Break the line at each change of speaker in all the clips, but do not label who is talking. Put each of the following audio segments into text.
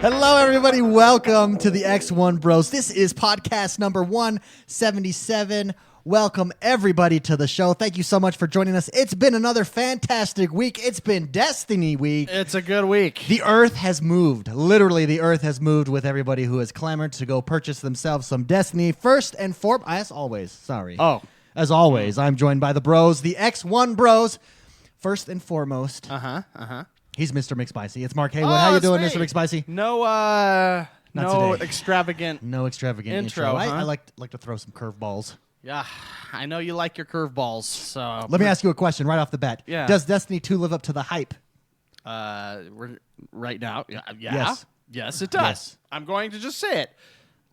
Hello, everybody. Welcome to the XoneBros. This is podcast number 177. Welcome, everybody, to the show. Thank you so much for joining us. It's been another fantastic week. It's been Destiny week.
It's a good week.
The earth has moved. Literally, the earth has moved with everybody who has clamored to go purchase themselves some Destiny. First and foremost, as always, as always, I'm joined by the bros, the XoneBros. First and foremost, he's Mr. McSpicy. It's Mark Haywood. How you doing, Mr. McSpicy?
No
today.
extravagant.
No extravagant intro.
Huh?
I like to throw some curveballs.
Yeah, I know you like your curveballs. So
Let me ask you a question right off the bat.
Yeah.
Does Destiny 2 live up to the hype?
Right now, yeah.
Yes.
It does.
Yes.
I'm going to just say it.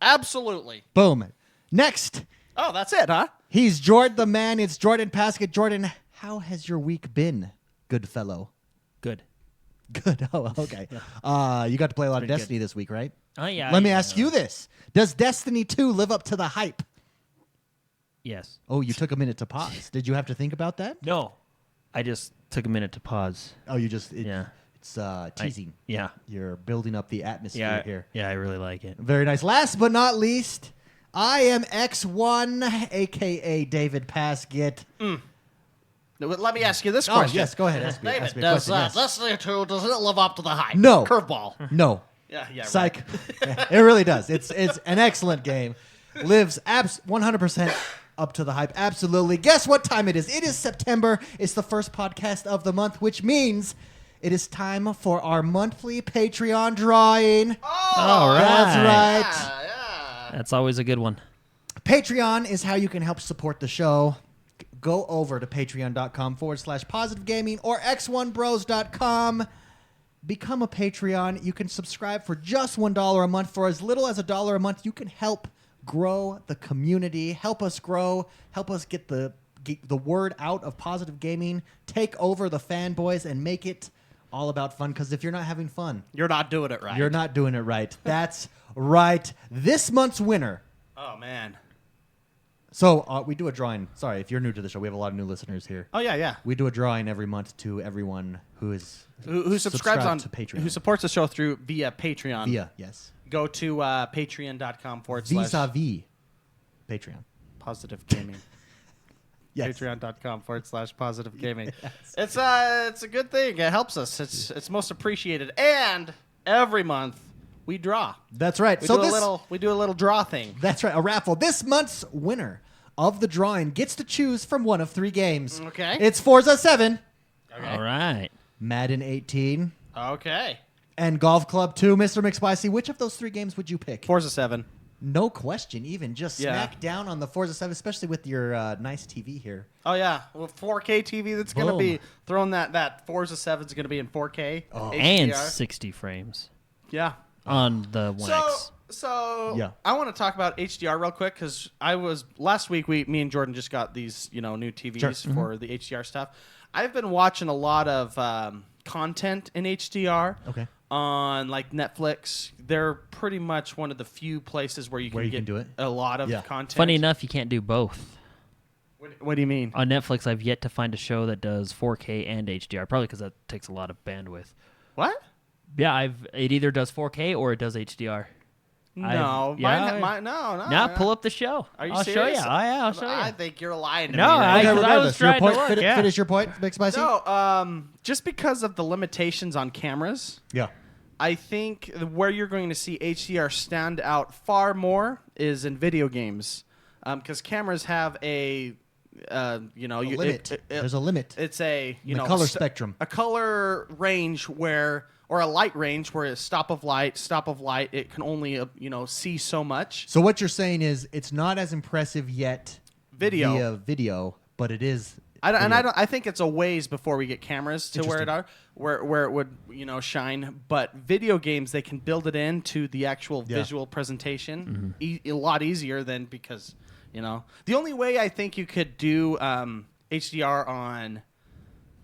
Absolutely.
Boom. Next,
Oh, that's it, huh?
he's Jordan the man. It's Jordan Paskett. Jordan, how has your week been, good fellow?
Good.
Good. Oh, okay. You got to play a lot of
Pretty
Destiny this week, right?
Oh, yeah.
Let me ask you this. Does Destiny 2 live up to the hype?
Yes.
Oh, you took a minute to pause. Did you have to think about that?
No. I just took a minute to pause.
Oh, you just...
Yeah.
It's teasing.
Yeah.
You're building up the atmosphere
Yeah.
here.
Yeah, I really like it.
Very nice. Last but not least, I am X1, a.k.a. David Paskett.
Let me ask you this question.
Oh, yes. Go ahead. Ask me
David,
a
does
question. Yes.
Destiny 2, does it live up to the hype?
No.
Curveball.
No.
Yeah,
Psych.
right.
It really does. It's an excellent game. Lives 100% up to the hype. Absolutely. Guess what time it is? It is September. It's the first podcast of the month, which means it is time for our monthly Patreon drawing.
All right.
That's right.
Yeah.
That's always a good one.
Patreon is how you can help support the show. Go over to patreon.com/positive gaming or x1bros.com. Become a Patreon. You can subscribe for just $1 a month. For as little as $1 a month, you can help grow the community. Help us grow. Help us get the word out of positive gaming. Take over the fanboys and make it all about fun. Because if you're not having fun,
You're not doing it right.
you're not doing it right. That's right. This month's winner.
Oh, man.
So we do a drawing. Sorry, if you're new to the show, we have a lot of new listeners here.
Oh, yeah.
We do a drawing every month to everyone who is
Who subscribes on
to Patreon.
Who supports the show via Patreon.
Yes.
Go to patreon.com/positive
Vis-a-vis Patreon.
gaming.
Yes.
Patreon.com/positive gaming. It's a good thing. It helps us. It's most appreciated. And every month we draw.
That's right.
We do a little draw thing.
That's right. A raffle. This month's winner of the drawing gets to choose from one of three games.
Okay.
It's Forza 7,
Okay.
All right.
Madden 18,
Okay.
and Golf Club 2. Mr. McSpicy, which of those three games would you pick?
Forza 7.
No question, even. Just
Yeah.
smack down on the Forza 7, especially with your nice TV here.
Oh yeah, well, 4K TV. That's gonna
Boom.
be throwing that Forza 7 is gonna be in 4K.
Oh.
And
HDR.
60 frames
Yeah.
on the One X.
So
Yeah.
I want to talk about HDR real quick because last week me and Jordan just got these new TVs
Sure.
for the HDR stuff. I've been watching a lot of content in HDR.
Okay.
On like Netflix, they're pretty much one of the few places where you can get
do it.
a lot of
Yeah.
content.
Funny enough, you can't do both.
What do you mean?
On Netflix, I've yet to find a show that does 4K and HDR, probably because that takes a lot of bandwidth.
What?
Yeah, it either does 4K or it does HDR.
No,
yeah.
no.
Now pull up the show.
Are you
I'll
serious?
show you. Oh, yeah, I'll show you.
I think you're lying to
No,
me. Right?
I- 'cause I was
regardless,
trying to
your point,
look, yeah.
Finish your point, McSpicy.
No, just because of the limitations on cameras,
Yeah.
I think where you're going to see HDR stand out far more is in video games, because cameras have a
Limit. There's a limit.
It's a
The color spectrum.
a color range or a light range where a stop of light, it can only see so much.
So what you're saying is it's not as impressive yet
Video.
via video, but it is.
I think it's a ways before we get cameras to where
Interesting.
where it would shine. But video games, they can build it into the actual visual presentation a lot easier than because the only way I think you could do HDR on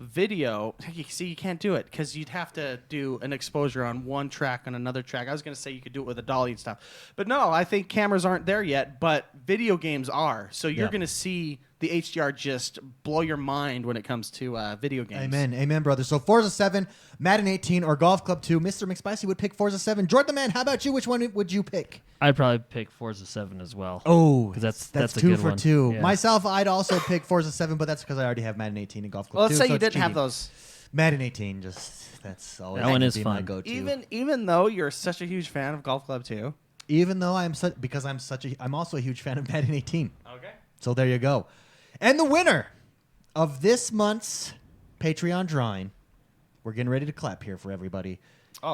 video, you can't do it because you'd have to do an exposure on one track on another track. I was going to say you could do it with a dolly and stuff, but no, I think cameras aren't there yet, but video games are. So you're
Yeah.
going to see the HDR just blow your mind when it comes to video games.
Amen, brother. So Forza 7, Madden 18, or Golf Club 2. Mr. McSpicy would pick Forza 7. Jordan the Man, how about you? Which one would you pick?
I'd probably pick Forza 7 as well.
Oh,
because
that's
a
2
good
for
one.
2.
Yeah.
Myself, I'd also pick Forza 7, but that's because I already have Madden 18 and Golf Club
Well,
2.
let's say
so
you
it's
didn't have
cheating.
those.
Madden 18, that's always
That one
gonna
is
be my
fun.
go-to.
Even though you're such a huge fan of Golf Club 2.
Even though I'm also a huge fan of Madden 18.
Okay.
So there you go. And the winner of this month's Patreon drawing, we're getting ready to clap here for everybody,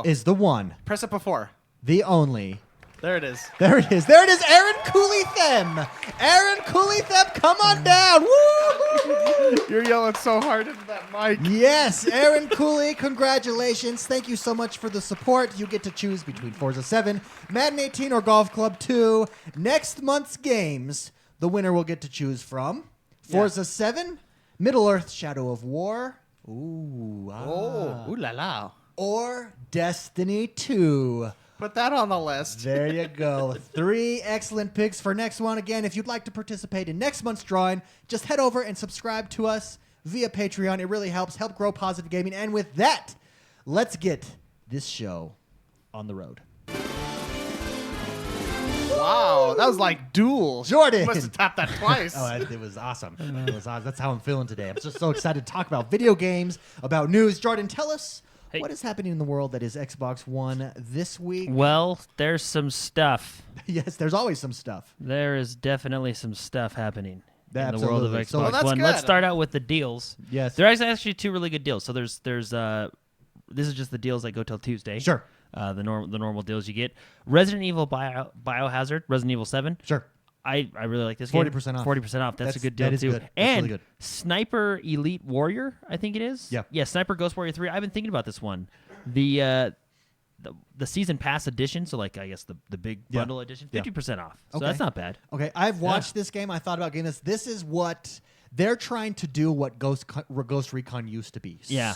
is the one,
Press it before.
the only.
There it is.
There it is. There it is, Aaron Cooley-Them. Aaron Cooley-Them, come on down. Woo!
You're yelling so hard into that mic.
Yes, Aaron Cooley, congratulations. Thank you so much for the support. You get to choose between Forza 7, Madden 18, or Golf Club 2. Next month's games, the winner will get to choose from Forza 7, Middle-earth Shadow of War,
Ooh la la.
or Destiny 2.
Put that on the list.
There you go. 3 excellent picks for next one. Again, if you'd like to participate in next month's drawing, just head over and subscribe to us via Patreon. It really help grow Positive Gaming. And with that, let's get this show on the road.
Wow, that was like dual.
Jordan.
You must have tapped that twice.
It was awesome. It was awesome. That's how I'm feeling today. I'm just so excited to talk about video games, about news. Jordan, tell us what is happening in the world that is Xbox One this week.
Well, there's some stuff.
Yes, there's always some stuff.
There is definitely some stuff happening in the world of
Absolutely.
Xbox
So- Well,
that's
One.
good.
Let's start out with the deals.
Yes.
There are actually 2 really good deals. So there's this is just the deals that go till Tuesday.
Sure.
The normal deals you get. Resident Evil Biohazard, Resident Evil 7.
Sure.
I really like this game.
40% off.
40% off. That's a good deal
that is
too.
good. That's
And
really good.
Sniper Elite Warrior, I think it is.
Yeah.
Sniper Ghost Warrior 3. I've been thinking about this one. The season pass edition, so like I guess the big
Yeah.
bundle edition,
Yeah.
50% off. So
Okay.
that's not bad.
Okay, I've watched this game. I thought about getting this. This is what they're trying to do. What Ghost Recon used to be.
Yeah,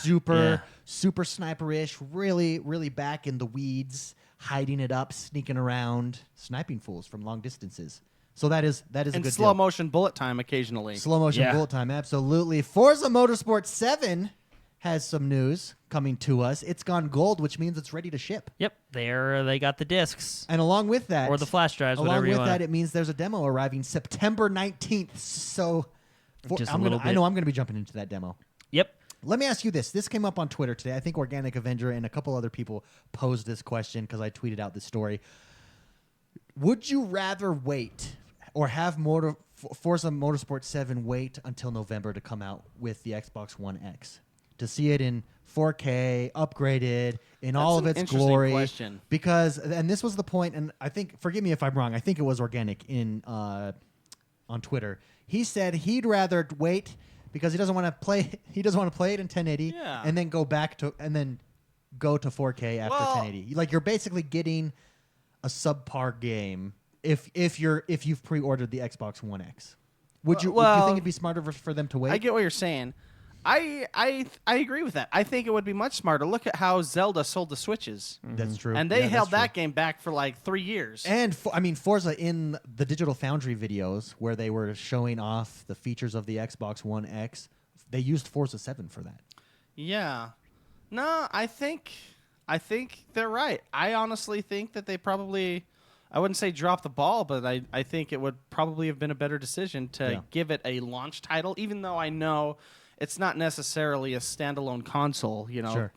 super sniper-ish. Really, really back in the weeds, hiding it up, sneaking around, sniping fools from long distances. So that is a
and
good
slow
deal.
motion bullet time occasionally.
Slow motion
Yeah.
bullet time, absolutely. Forza Motorsport 7 has some news coming to us. It's gone gold, which means it's ready to ship.
Yep, they got the discs
And along with that,
or the flash drives,
along
whatever you
with
want.
that, it means there's a demo arriving September 19th. So
Just a little
I
bit.
know I'm going to be jumping into that demo.
Yep.
Let me ask you this. This came up on Twitter today. I think Organic Avenger and a couple other people posed this question because I tweeted out this story. Would you rather wait or have Forza Motorsport 7 wait until November to come out with the Xbox One X? To see it in 4K, upgraded, in all of
an
its
interesting
glory.
question.
Because, and this was the point, and I think, forgive me if I'm wrong, I think it was Organic on Twitter. He said he'd rather wait because he doesn't want to play it in 1080
Yeah.
and then go to 4K after
Well-
1080. Like you're basically getting a subpar game if you've pre-ordered the Xbox One X. Would you
Well,
think it'd be smarter for them to wait?
I get what you're saying. I agree with that. I think it would be much smarter. Look at how Zelda sold the Switches.
That's true.
And they
Yeah,
held
that's
that game back for like 3 years.
And Forza in the Digital Foundry videos where they were showing off the features of the Xbox One X, they used Forza 7 for that.
Yeah. No, I think they're right. I honestly think that they probably, I wouldn't say drop the ball, but I think it would probably have been a better decision to give it a launch title, even though I know it's not necessarily a standalone console,
Sure.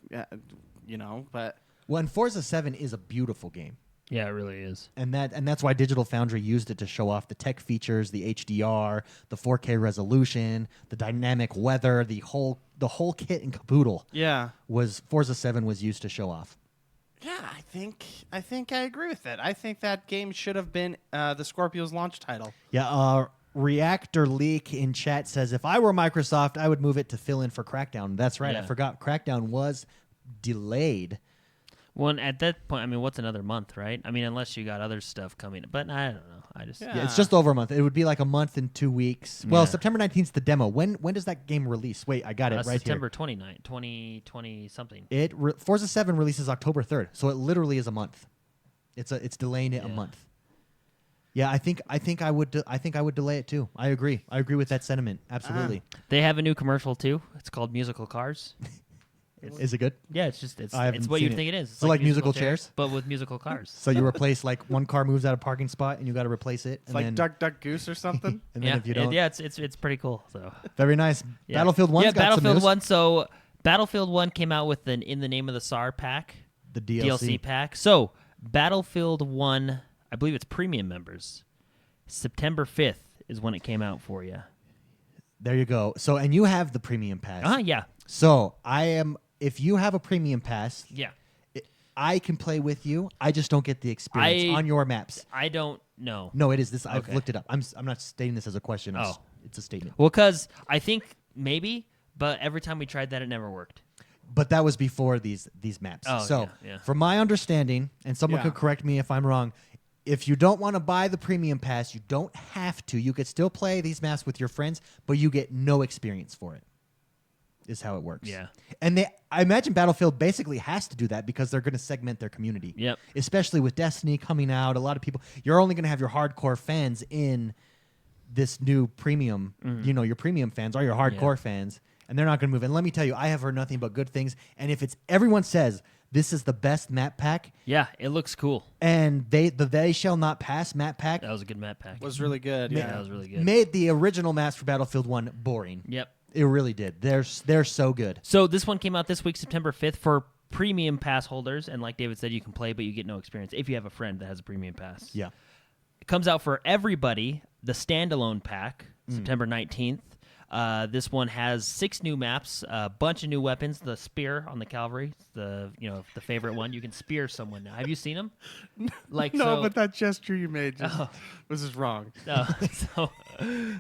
But
Well, and Forza 7 is a beautiful game.
Yeah, it really is.
And that's why Digital Foundry used it to show off the tech features, the HDR, the 4K resolution, the dynamic weather, the whole kit and caboodle.
yeah.
Was Forza 7 was used to show off.
Yeah, I think I agree with that. I think that game should have been the Scorpio's launch title.
Yeah, Reactor Leak in chat says, if I were Microsoft, I would move it to fill in for Crackdown. That's right. I
Yeah.
forgot Crackdown was delayed.
Well, at that point, I mean, what's another month, right? I mean, unless you got other stuff coming. But I don't know.
Yeah, it's just over a month. It would be like a month and 2 weeks. Well,
Yeah.
September 19th is the demo. When does that game release? Wait, I got it right
September
here.
29th, 2020 something.
Forza 7 releases October 3rd, so it literally is a month. It's delaying it a month. Yeah, I think I would delay it too. I agree with that sentiment. Absolutely.
They have a new commercial too. It's called Musical Cars.
Is it good?
Yeah, it's just it's
I haven't
what you
seen
think
it.
it is. It's
So like musical chairs?
but with musical cars.
So you replace like one car moves out of parking spot and you got to replace it.
It's like Duck Duck Goose or something.
And then if you don't,
it's pretty cool. So
very nice.
yeah.
Battlefield 1's got
Battlefield
some news.
1. So Battlefield 1 came out with an In the Name of the Tsar pack,
The DLC.
pack. So Battlefield 1, I believe it's premium members. September 5th is when it came out for you.
There you go. So and you have the premium pass.
Yeah.
So if you have a premium pass,
Yeah.
I can play with you. I just don't get the experience on your maps.
I don't know.
No, it is this. I've
Okay.
looked it up. I'm not stating this as a question.
Oh.
It's a statement.
Well, because I think maybe, but every time we tried that, it never worked.
But that was before these maps.
Oh,
So,
yeah.
from my understanding, and someone
Yeah.
could correct me if I'm wrong, if you don't want to buy the premium pass, you don't have to. You could still play these maps with your friends, but you get no experience for it. Is how it works.
Yeah.
And I imagine Battlefield basically has to do that because they're going to segment their community.
Yep.
Especially with Destiny coming out, a lot of people, you're only going to have your hardcore fans in this new premium. You know, your premium fans are your hardcore fans, and they're not going to move. And let me tell you, I have heard nothing but good things. And if everyone says this is the best map pack,
Yeah, it looks cool.
and they shall not pass map pack
That was a good map pack.
Was really good.
yeah,
Yeah.
that was really good.
made the original maps for Battlefield 1 boring.
Yep.
It really did. They're so good.
So this one came out this week, September 5th, for premium pass holders. And like David said, you can play, but you get no experience if you have a friend that has a premium pass.
Yeah.
It comes out for everybody, the standalone pack, September 19th. This one has 6 new maps, a bunch of new weapons. The spear on the cavalry, the favorite one. You can spear someone now. Have you seen them? Like
No,
so,
but that gesture you made was just wrong.
no,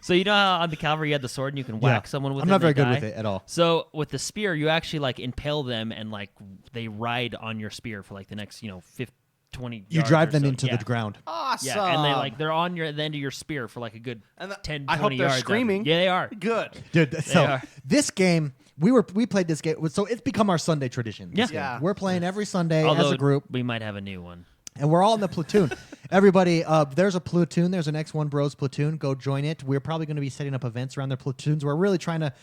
so you know how on the cavalry you had the sword and you can whack someone with it.
I'm not
and
very
they
good
die?
with it at all.
So with the spear, you actually like impale them and like they ride on your spear for like the next 20
You
yards
drive
or
them
so.
into
Yeah.
the ground.
Awesome.
Yeah, and they're on the end of your spear for like a good
And
10, 20
I hope they're
yards.
screaming.
Yeah, they are.
Good.
Dude, so
are.
this game, we played this game, so it's become our Sunday tradition. this
Yeah.
game.
Yeah.
We're playing every Sunday
Although
as a group,
we might have a new one.
and we're all in the platoon. Everybody, there's a platoon. There's an XoneBros platoon. Go join it. We're probably going to be setting up events around their platoons. We're really trying to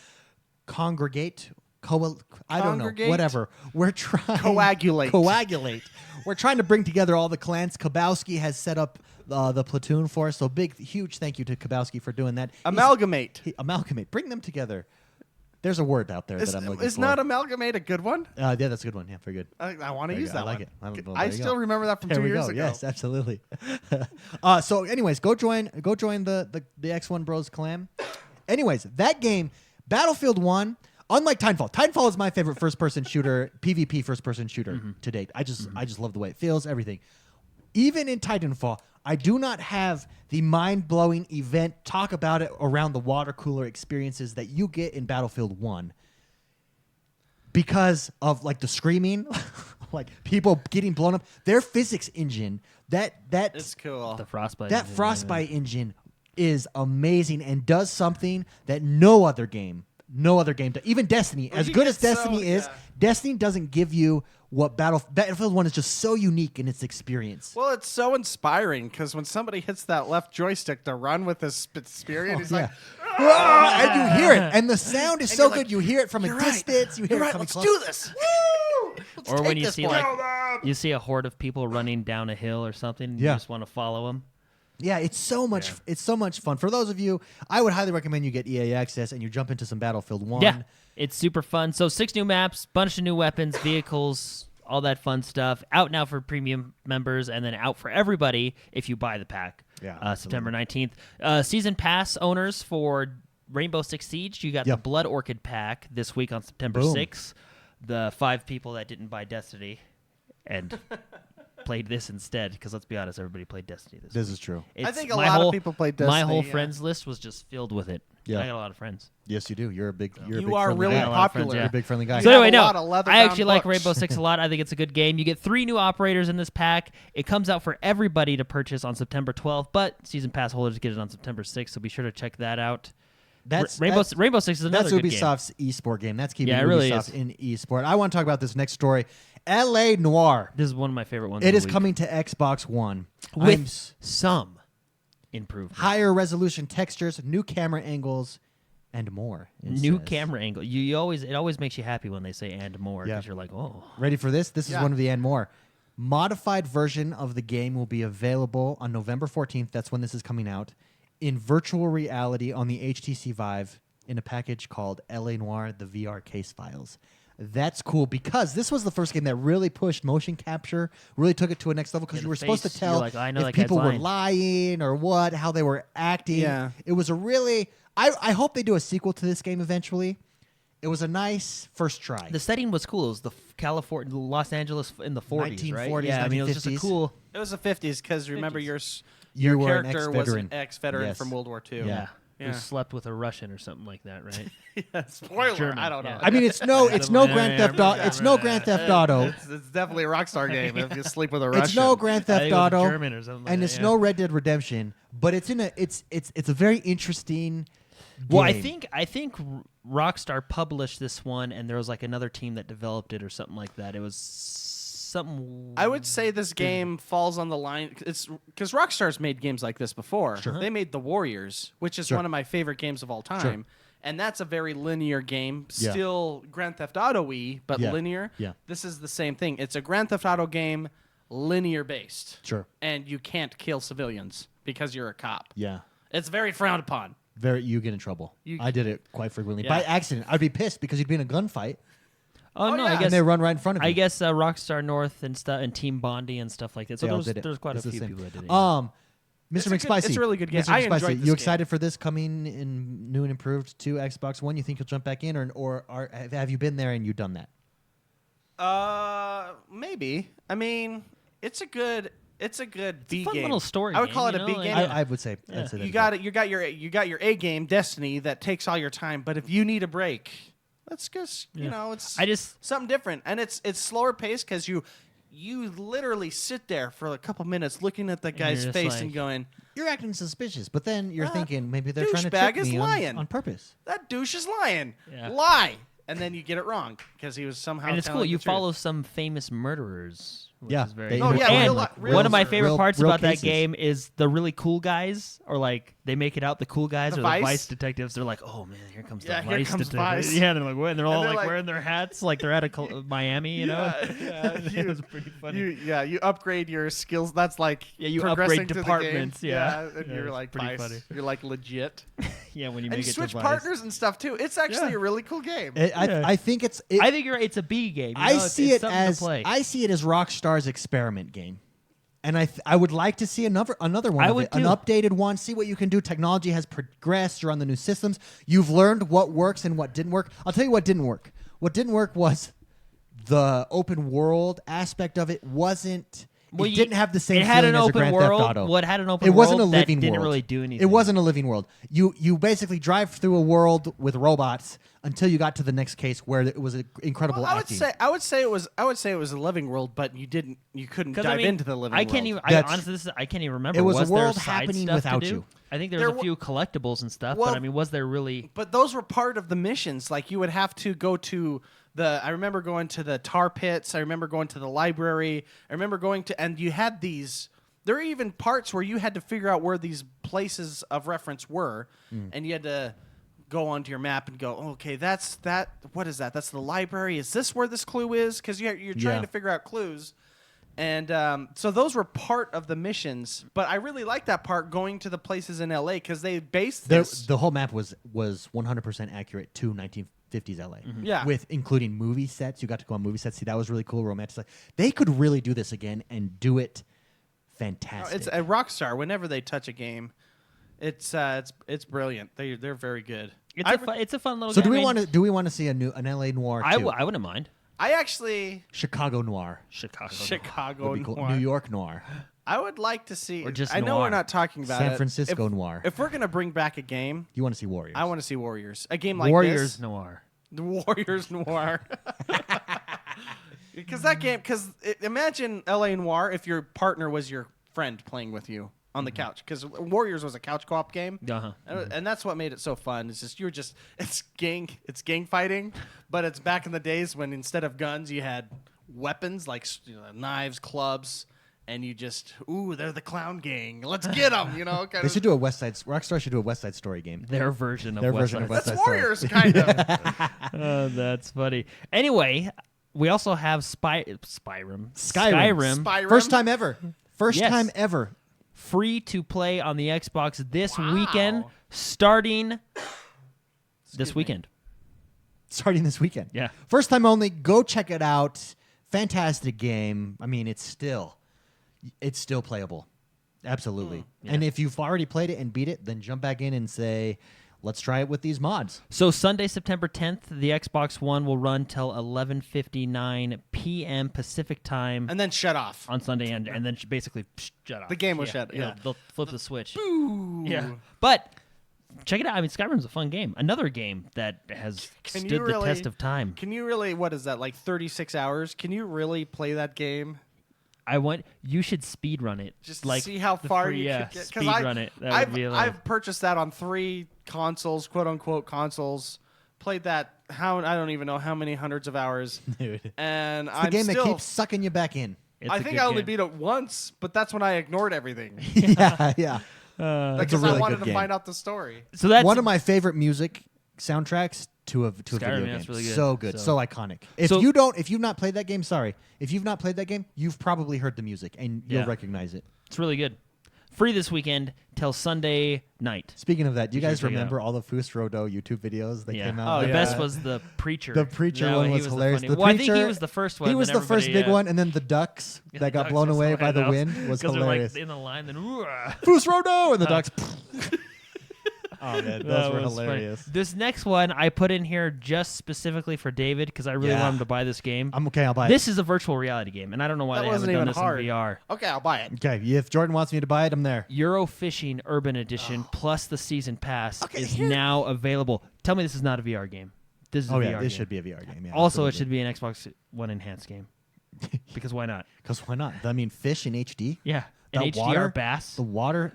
congregate. I don't know.
Congregate?
Whatever. We're trying
Coagulate.
We're trying to bring together all the clans. Kabowski has set up the platoon for us. So huge thank you to Kabowski for doing that.
Amalgamate.
Amalgamate. Bring them together. There's a word out there that I'm looking for.
Is not amalgamate a good one?
Yeah, that's a good one. Yeah, very good.
I want to
Very
use
good.
that
I like
one.
it. Well,
I
there you
still
go.
remember that from
There
2
we
years
go.
ago.
Yes, absolutely. So, anyways, go join the X1Bros clan. Anyways, that game, Battlefield 1, unlike Titanfall is my favorite first-person shooter, PvP first-person shooter to date. I just love the way it feels, everything. Even in Titanfall, I do not have the mind-blowing event talk about it around the water cooler experiences that you get in Battlefield 1. Because of like the screaming, like people getting blown up. Their physics engine,
It's cool.
The frostbite.
that frostbite engine is amazing and does something that no other game does. Even Destiny,
Well,
as
you
good
get
as Destiny
so-
is,
yeah.
Destiny doesn't give you what Battlefield 1 is just so unique in its experience.
Well, it's so inspiring because when somebody hits that left joystick to run with his spear, and he's like,
And you hear it, and the sound is
And
so
you're
good.
like,
You hear it from a
"You're right.
distance. You hear
"You're
it
right,
coming
let's
close.
do this." Woo! Let's
Or when
take
you
this
see
point.
you see a horde of people running down a hill or something, and
Yeah.
you just want to follow them.
Yeah, it's so much.
Yeah.
It's so much fun. For those of you, I would highly recommend you get EA access and you jump into some Battlefield 1.
Yeah, it's super fun. So 6 new maps, bunch of new weapons, vehicles, all that fun stuff. Out now for premium members, and then out for everybody if you buy the pack.
Yeah,
September 19th. Season pass owners for Rainbow Six Siege, you got the
Yep.
Blood Orchid pack this week on September
Boom.
6th. The 5 people that didn't buy Destiny and played this instead, because let's be honest, everybody played Destiny this week.
This is true.
I think a
my
lot of
whole-
people played
My
Destiny,
whole
yeah.
friends list was just filled with it.
Yeah.
I got a lot of friends.
Yes, you do. You're a big. You're a
You
big
are
friendly
really
guy.
Yeah, a lot of friends,
popular.
yeah.
You're a big friendly guy.
So
You
anyway,
have a
no,
lot of leather
I actually
bound
like
books.
Rainbow Six a lot. I think it's a good game. You get 3 new operators in this pack. It comes out for everybody to purchase on September 12th, but season pass holders get it on September 6th, so be sure to check that out. Rainbow Six is another
That's
good game.
Ubisoft's esport game. That's keeping
Yeah, it really
Ubisoft
is.
in esport. I want to talk about this next story. L.A. Noir.
This is one of my favorite ones.
It
of the
is
week.
coming to Xbox One.
with
I'm
some improvements.
higher resolution textures, new camera angles, and more.
New
says.
camera angle. It always makes you happy when they say and more because
Yeah.
you're like, oh.
Ready for this? This is
Yeah.
one of the and more. Modified version of the game will be available on November 14th. That's when this is coming out. In virtual reality on the HTC Vive in a package called LA Noire, the VR case files. That's cool because this was the first game that really pushed motion capture, really took it to a next level because
Yeah,
you
the
were supposed to
face,
tell
you're like, I know
if
that guy's
people were
lying.
lying or what, how they were acting.
Yeah.
It was a really... I hope they do a sequel to this game eventually. It was a nice first try.
The setting was cool. It was the California, Los Angeles in the 40s, right?
1940s,
Yeah, I mean, it was just a
1950s.
cool.
It was the 50s because remember
50s.
your
You were an
character was an
ex-veteran.
ex-veteran
Yes.
from World War II.
Yeah.
Yeah.
Who slept with a Russian or something like that, right?
Yeah, spoiler.
German,
I don't know.
yeah.
I mean, it's no Grand Theft Auto. It's no Grand Theft Auto.
It's definitely a Rockstar game if you sleep with a Russian.
It's no Grand
I
Theft
think it was
Auto,
German or something like
and
that,
it's
yeah.
no Red Dead Redemption. But it's it's a very interesting.
Well,
game.
I think Rockstar published this one, and there was like another team that developed it or something like that. It was something.
I would say this game falls on the line. It's because Rockstar's made games like this before.
Sure.
They made The Warriors, which is one of my favorite games of all time. And that's a very linear game.
Yeah.
Still Grand Theft Auto-y, but
Yeah.
linear.
Yeah.
This is the same thing. It's a Grand Theft Auto game, linear based.
Sure.
And you can't kill civilians because you're a cop.
Yeah.
It's very frowned upon.
You get in trouble. I did it quite frequently
Yeah.
by accident. I'd be pissed because you'd be in a gunfight
Oh, no,
yeah.
I
and
guess
they run right in front of you.
I guess Rockstar North and stuff and Team Bondi and stuff like that. So
They all did it.
there's quite
It's
a
the
few
same.
people that did it.
Mr.
It's a good-
McSpicy.
it's a really good game.
Mr.
I
McSpicy,
enjoyed this
you
game.
excited for this coming in new and improved to Xbox One? You think you'll jump back in, have you been there and you done that?
Maybe. I mean, it's a good B
fun
game.
little story
I would
game,
call it
you
a B
know, like-
game.
I would say. I'd say that
You
as
got it. You got your A game, Destiny, that takes all your time. But if you need a break, that's just you know, it's something different, and it's slower paced because you literally sit there for a couple minutes looking at the guy's
just
face
like-
and going,
You're acting suspicious, but then you're thinking maybe they're trying to
douchebag
trick
is
me
lying.
on purpose.
"That douche is lying,
Yeah.
lie," and then you get it wrong because he was somehow.
and it's cool.
telling
You
the truth.
follow some famous murderers. Which
Yeah,
is very
they
cool.
Oh, yeah,
and
real
one of my
murderers.
favorite parts
Real
about that
cases.
game is the really cool guys, or like they make it out the cool guys
The
or
Vice?
the Vice detectives. They're like, oh man, here comes
Yeah,
the
here
Vice
comes
detective.
Vice.
Yeah, they're like, what? And they're all
they're
like
like-
wearing their hats, like they're at a Miami, you know.
Yeah,
It was pretty funny.
You upgrade your skills. That's like
You
progressing
upgrade
to the game.
departments, yeah.
and
Yeah,
you're
it's
like
pretty
Vice.
funny.
You're like legit.
Yeah, when you
And
make
you
it
switch
to Vice.
partners and stuff too. It's actually
Yeah.
a really cool game.
I think it's.
I think you're right. It's a B game. You
I
know, it's-
see
it's
it
something to
as
play.
I see it as Rockstar's experiment game, and I would like to see another one.
I
of
would
it, an
too.
updated one. See what you can do. Technology has progressed. You're on the new systems. You've learned what works and what didn't work. I'll tell you what didn't work. What didn't work was the open world aspect of it wasn't.
Well,
it didn't have the same.
It had
feeling
an
as a
open
Grand
world.
Theft Auto.
What had an open
It
world
wasn't a
that
living
didn't
world.
really do anything.
It wasn't a living world. You basically drive through a world with robots until you got to the next case where it was incredible
Well,
acting.
I would say it was a living world, but you couldn't dive into the living
I
world.
can't even.
That's-
Honestly, I can't even remember.
It was a
there
world
side
happening
stuff
without
to do?
you.
I think there
There
was a
wa-
few collectibles and stuff,
Well-
but I mean, was there really?
But those were part of the missions. Like you would have to go to I remember going to the tar pits. I remember going to the library. I remember going to, and you had these. There were even parts where you had to figure out where these places of reference were, and you had to go onto your map and go, okay, that's that. What is that? That's the library. Is this where this clue is? Because you're trying
Yeah.
to figure out clues. And so those were part of the missions, but I really like that part going to the places in LA because they based this.
The whole map was 100% accurate to 1950s LA.
Yeah.
With including movie sets. You got to go on movie sets. See, that was really cool. Romantic. They could really do this again and do it fantastic.
It's a Rockstar. Whenever they touch a game, it's brilliant. They're very good.
It's a fun little.
so
game.
do we want to see an LA Noir
I
2?
wouldn't mind.
I actually
Chicago Noir.
Chicago
Would be cool.
Noir.
New York Noir.
I would like to see.
Or just
I know
noir.
we're not talking about
San
it.
Francisco
if,
Noir.
If we're gonna bring back a game,
You want to see Warriors.
I want to see Warriors. A game like
Warriors
this.
Noir.
The Warriors Noir. Because that game. Because imagine L.A. Noir if your partner was your friend playing with you on the couch. Because Warriors was a couch co-op game.
Uh-huh.
And that's what made it so fun. It's just it's gang fighting, but it's back in the days when instead of guns you had weapons like knives, clubs, and you just, ooh, they're the clown gang. Let's get them, you know.
They should do a Rockstar should do a West Side Story game.
Their version of
Their
West
version of
Side
West
That's
Side Story.
Warriors, kind of.
Oh, that's funny. Anyway, we also have Skyrim.
Spyrim.
First time ever. First
Yes.
time ever.
Free to play on the Xbox this
Wow.
weekend, starting this
me.
weekend.
Starting this weekend.
Yeah.
First time only. Go check it out. Fantastic game. I mean, it's still playable. Absolutely.
yeah.
And if you've already played it and beat it, then jump back in and say, let's try it with these mods.
So Sunday, September 10th, the Xbox One will run till 11:59 p.m. Pacific time
And then shut off.
on Sunday, and then basically shut off.
The game will shut, yeah.
They'll flip the switch.
Ooh.
Yeah, but check it out. I mean, Skyrim's a fun game. Another game that has
Can
stood
you
the
really-
test of time.
Can you really, what is that, like 36 hours? Can you really play that game?
You should speed run it.
Just to
like
see how
the
far
free,
you
yeah,
could get.
speed run it. That would be like,
I've purchased that on 3 consoles, quote unquote consoles. Played that I don't even know how many hundreds of hours.
Dude.
And
It's the game that keeps sucking you back in.
it's
I
a
think
good
I only
game.
beat it once, but that's when I ignored everything
yeah, yeah.
because
really
I wanted
good
to
game.
find out the story.
So that's
One of my favorite music soundtracks to a
Skyrim,
video
yeah,
game.
it's really good.
So good,
So-
so iconic. If
So-
you've not played that game, sorry. If you've not played that game, you've probably heard the music and you'll
Yeah.
recognize it.
It's really good. Free this weekend till Sunday night.
Speaking of that, do you
You should
guys
check it
remember all the Fus Rodo YouTube videos that
Yeah.
came out?
The
yeah.
best was the preacher.
The preacher
That
one
he
was
the
hilarious.
funny-
The
well, I think he
preacher-
was the first one.
He was
then
the first
everybody,
big one, and then the ducks
Yeah,
that
the
got
ducks
blown
just
away
went
by the
out.
wind was
'Cause
hilarious.
they're like in the line, then
Fus Rodo, and the ducks. Oh man,
That
those were
was funny.
hilarious.
This next one I put in here just specifically for David because I really
Yeah.
want him to buy this game.
I'm okay. I'll buy
This is a virtual reality game, and I don't know why
That
they haven't
wasn't
done
even
this
hard.
in VR.
Okay, I'll buy it.
it. Okay, if Jordan wants me to buy it, I'm there.
Euro Fishing Urban Edition plus the season pass
Okay,
is
here-
now available. Tell me this is not a VR game. This is a
Oh
VR
yeah, this
game.
should be a VR game. Yeah,
Also, it should be an Xbox One enhanced game. Because why not?
Because why not? I mean, fish in HD.
Yeah, an
That
HDR
water?
bass.
The water,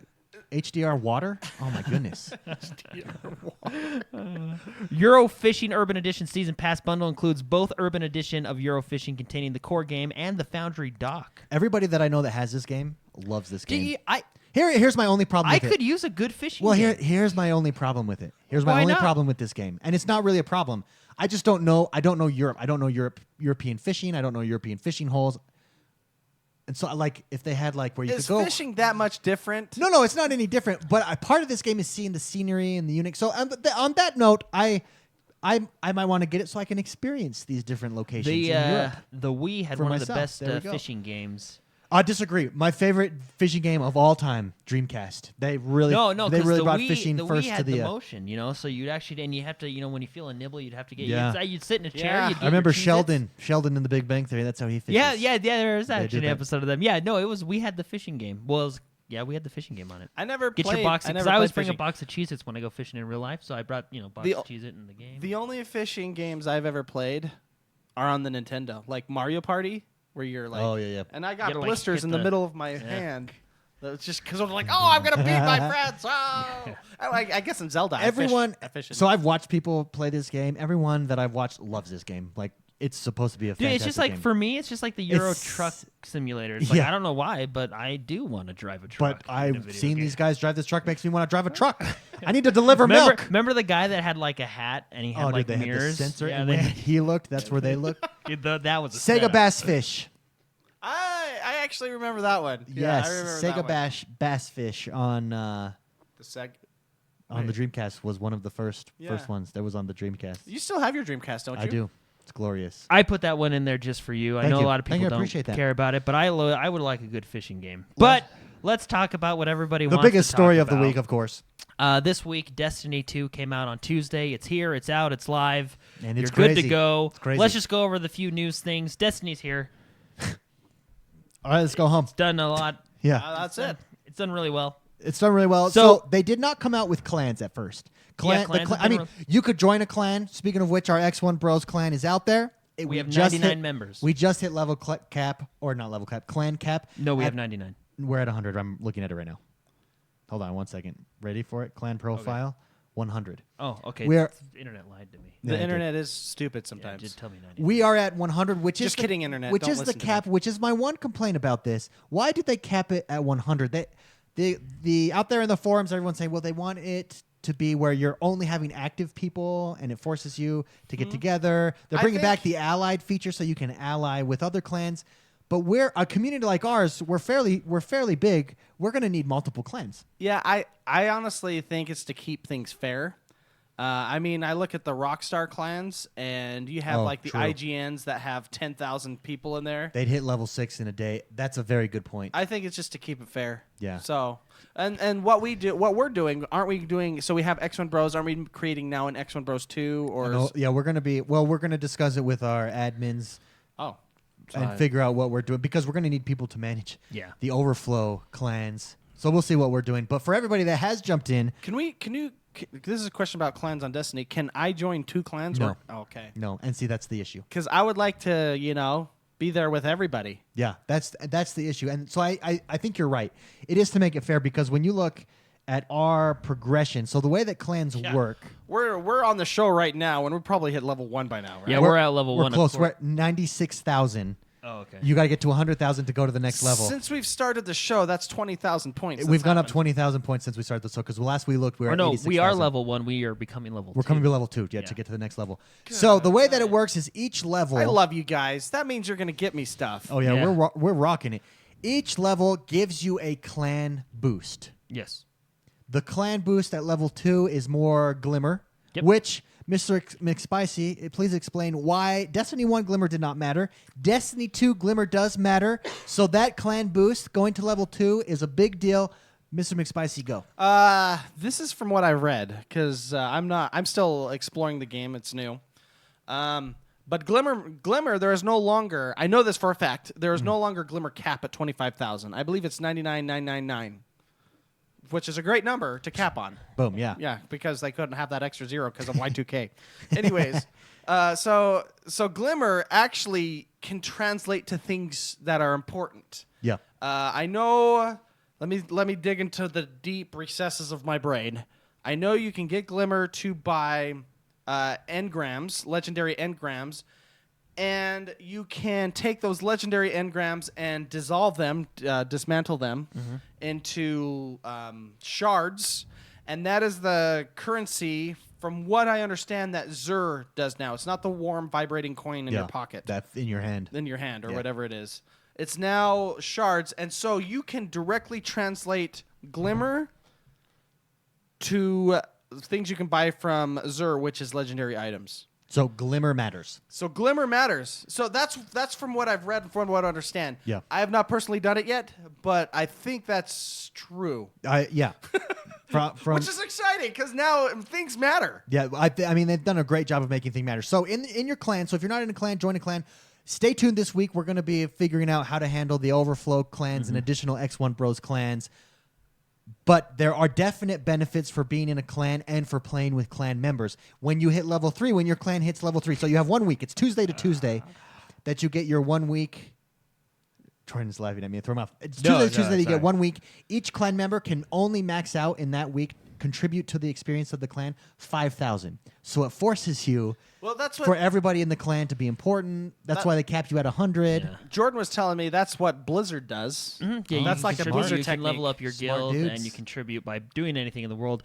HDR water. Oh my goodness.
Euro Fishing Urban Edition Season Pass bundle includes both Urban Edition of Euro Fishing containing the core game and the Foundry dock.
Everybody that I know that has this game loves this game.
I
Here's my only problem with
could
it.
use a good fishing
Well,
game.
here's my only problem with it. Here's my
Why
only
not?
problem with this game, and it's not really a problem. I just don't know. I don't know Europe. I don't know European fishing. I don't know European fishing holes. And so, like, if they had like where you
Is
could go.
fishing that much different?
No, it's not any different. But part of this game is seeing the scenery and the unique. So on that note, I might want to get it so I can experience these different locations
the
in Europe.
the Wii had
For
one of the
myself.
best
There we go.
fishing games.
I disagree. My favorite fishing game of all time, Dreamcast. They really
No,
they
'cause
really
the
brought
Wii,
fishing
the
first
Wii
to
had
the.
the motion, so you'd actually, and you have to, when you feel a nibble, you'd have to get,
Yeah.
you'd sit in a chair.
Yeah.
You'd get
I remember
your Cheez-Its.
Sheldon in the Big Bang Theory. That's how he fishes.
Yeah, there was
They
actually
did
an
that.
episode of them. Yeah, no, we had the fishing game. Well, we had the fishing game on it.
I never
Get
played.
your box,
I
because
never
I always
played
bring a
fishing.
box of Cheez-Its when I go fishing in real life, so I brought, box
The-
of Cheez-It in the game.
The only fishing games I've ever played are on the Nintendo, like Mario Party, where you're like,
Oh, yeah.
and I
You
got
gotta, like,
blisters
hit
in the
the-
middle of my hand. That's just because I was like, oh, I'm gonna beat my friends. Oh, I guess in Zelda,
Everyone.
I fish in-
So I've watched people play this game. Everyone that I've watched loves this game. Like it's supposed to be a
Dude,
fantastic
it's just like,
game.
for me, it's just like the Euro
It's-
Truck Simulator. It's like,
Yeah.
I don't know why, but I do want to drive a truck.
But
in a
I've
video
seen
game.
these guys drive this truck. Makes me want to drive a truck. I need to deliver
Remember,
milk.
remember the guy that had like a hat and he had
Oh,
like
dude, they
mirrors?
had the sensor,
Yeah,
and
they
when he looked, that's where they looked.
that was a
Sega
setup.
Bass Fish.
I actually remember that one. Yeah,
Yes,
I remember that
Sega
one.
Bass Fish on
The seg-
the Dreamcast was one of the first
Yeah.
ones that was on the Dreamcast.
You still have your Dreamcast, don't you?
I do. It's glorious.
I put that one in there just for you. I
Thank
know
you.
a lot of
Thank
people
you. I
don't
appreciate that.
care about it, but I would like a good fishing game. But let's talk about what everybody
The
wants
biggest
to talk
story of the
about.
week, of course.
This week, Destiny 2 came out on Tuesday. It's here. It's out. It's live.
And it's
You're good
crazy.
to go.
It's crazy.
Let's just go over the few news things. Destiny's here.
All right, let's go home.
It's done a lot.
Yeah,
That's it.
It's done really well.
it's done really well.
So-
So they did not come out with clans at first.
Yeah, clans have
I
been
mean, you could join a clan. Speaking of which, our X1Bros clan is out there.
We have
just
99
hit-
members.
We just hit level cap, or not level cap, clan cap.
No, we
at-
have 99.
We're at 100. I'm looking at it right now. Hold on one second. Ready for it? Clan profile. 100.
Oh, okay.
We're-
The internet lied to me.
The
Yeah, it
internet is stupid
Yeah,
sometimes.
did tell me 90.
We are at 100, which
Just
is
kidding, internet.
Which
Don't
is the
listen to
cap.
them.
Which is my one complaint about this. Why did they cap it at 100? The out there in the forums, everyone's saying, well, they want it to be where you're only having active people, and it forces you to get together. They're
I
bringing back
think-
the allied feature, so you can ally with other clans. But we're a community like ours. We're fairly big. We're going to need multiple clans.
Yeah, I honestly think it's to keep things fair. I mean, I look at the Rockstar clans, and you have
Oh,
like the
true.
IGNs that have 10,000 people in there.
They'd hit level 6 in a day. That's a very good point.
I think it's just to keep it fair.
Yeah.
So, and what we're doing, aren't we doing? So we have XoneBros. Aren't we creating now an XoneBros 2 or?
No, yeah, we're going to discuss it with our admins.
Oh.
And figure out what we're doing because we're going to need people to manage
Yeah.
the overflow clans. So we'll see what we're doing. But for everybody that has jumped in,
This is a question about clans on Destiny. Can I join 2 clans?
No.
Okay.
no, and see that's the issue.
Because I would like to, be there with everybody.
Yeah, that's the issue. And so I think you're right. It is to make it fair because when you look at our progression, so the way that clans work,
We're on the show right now, and we probably hit level 1 by now, right?
Yeah, we're at level
we're
1.
close. We're at 96,000.
Oh, okay.
You got to get to 100,000 to go to the next level.
Since we've started the show, that's 20,000 points.
We've
that's
gone up
happened.
20,000 points since we started the show because last we looked, we were
Or
at
no,
86,000.
we are level 1. We are becoming level 2.
We're coming to level 2
Yeah.
to get to the next level. So the way that it works is each level.
I love you guys. That means you're going to get me stuff.
Oh yeah,
Yeah.
we're rocking it. Each level gives you a clan boost.
Yes.
The clan boost at level 2 is more Glimmer,
Yep.
which Mr. McSpicy, please explain why Destiny 1 Glimmer did not matter. Destiny 2 Glimmer does matter. So that clan boost going to level 2 is a big deal. Mr. McSpicy, go.
This is from what I read because I'm still exploring the game. It's new. But Glimmer, there is no longer. I know this for a fact. There is no longer Glimmer cap at 25,000. I believe it's 99,999, which is a great number to cap on.
Boom, yeah.
Yeah, because they couldn't have that extra 0 because of Y2K. Anyways, so Glimmer actually can translate to things that are important.
Yeah.
I know. Let me dig into the deep recesses of my brain. I know you can get Glimmer to buy engrams, legendary engrams, and you can take those legendary engrams and dissolve them, dismantle them into shards, and that is the currency. From what I understand, that Zur does now. It's not the warm, vibrating coin in your pocket.
That's in your hand.
In your hand or
Yeah.
whatever it is. It's now shards, and so you can directly translate Glimmer to things you can buy from Zur, which is legendary items.
So Glimmer matters.
So Glimmer matters. So that's from what I've read and from what I understand.
Yeah.
I have not personally done it yet, but I think that's true.
Yeah. from
Which is exciting because now things matter.
Yeah, I mean, they've done a great job of making things matter. So in your clan, so if you're not in a clan, join a clan. Stay tuned this week. We're going to be figuring out how to handle the overflow clans and additional X1Bros clans. But there are definite benefits for being in a clan and for playing with clan members. When you hit level 3, when your clan hits level 3, so you have 1 week. It's Tuesday to Tuesday that you get your 1 week. Jordan's laughing at me. Throw him off. It's Tuesday to Tuesday that you get 1 week. Each clan member can only max out in that week, contribute to the experience of the clan, 5,000. So it forces you
Well, that's what
for everybody in the clan to be important. That's why they capped you at 100.
Yeah.
Jordan was telling me. That's what Blizzard does.
Yeah,
That's
you
like a
contribute,
Blizzard
you can
technique.
level up your
Smart
guild
dudes.
and you contribute by doing anything in the world.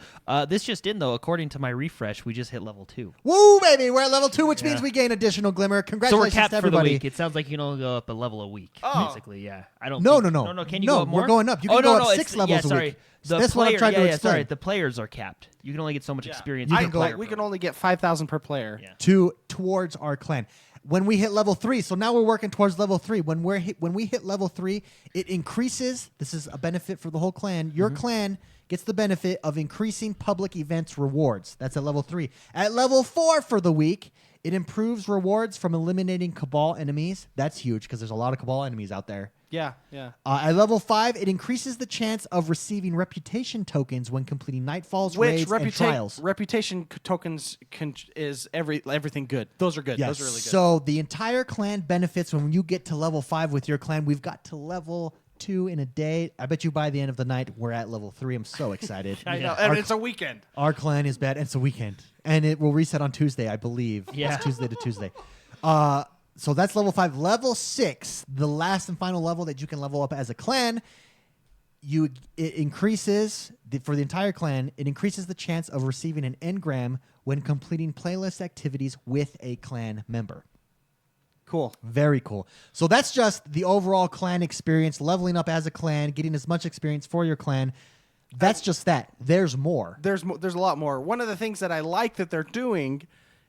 This just in though, according to my refresh, we just hit level 2.
Woo, baby! We're at level 2, which
Yeah.
means we gain additional Glimmer.
So we're
Congratulations
capped
to
for the
everybody.
week. It sounds like you can only go up a level a week,
Oh.
basically. Yeah, I don't.
No,
think,
no.
Can you
No,
go up more?
we're going up. You
oh,
can
no,
go
no,
up
it's-
6 levels
yeah,
a
sorry.
week.
The
That's what I'm
player-
trying to
yeah,
explain.
sorry, the players are capped. You can only get so much experience.
We can only get 5,000 per player.
Yeah.
Towards our clan. When we hit level 3, so now we're working towards level 3. When we hit level 3, it increases. This is a benefit for the whole clan. Your clan gets the benefit of increasing public events rewards. That's at level 3. At level 4 for the week, it improves rewards from eliminating Cabal enemies. That's huge because there's a lot of Cabal enemies out there.
Yeah, yeah.
At level 5, it increases the chance of receiving reputation tokens when completing nightfalls,
Which
raids, and trials.
reputation tokens is everything good. Those are good.
Yes.
Those are really good.
So the entire clan benefits when you get to level 5 with your clan. We've got to level 2 in a day. I bet you by the end of the night, we're at level 3. I'm so excited.
I know, and it's a weekend.
Our clan is bad, and it's a weekend. And it will reset on Tuesday, I believe.
Yeah.
It's Tuesday to Tuesday. So that's level 5. Level 6, the last and final level that you can level up as a clan, it increases, for the entire clan, it increases the chance of receiving an engram when completing playlist activities with a clan member.
Cool.
Very cool. So that's just the overall clan experience, leveling up as a clan, getting as much experience for your clan. That's just that. There's more.
There's a lot more. One of the things that I like that they're doing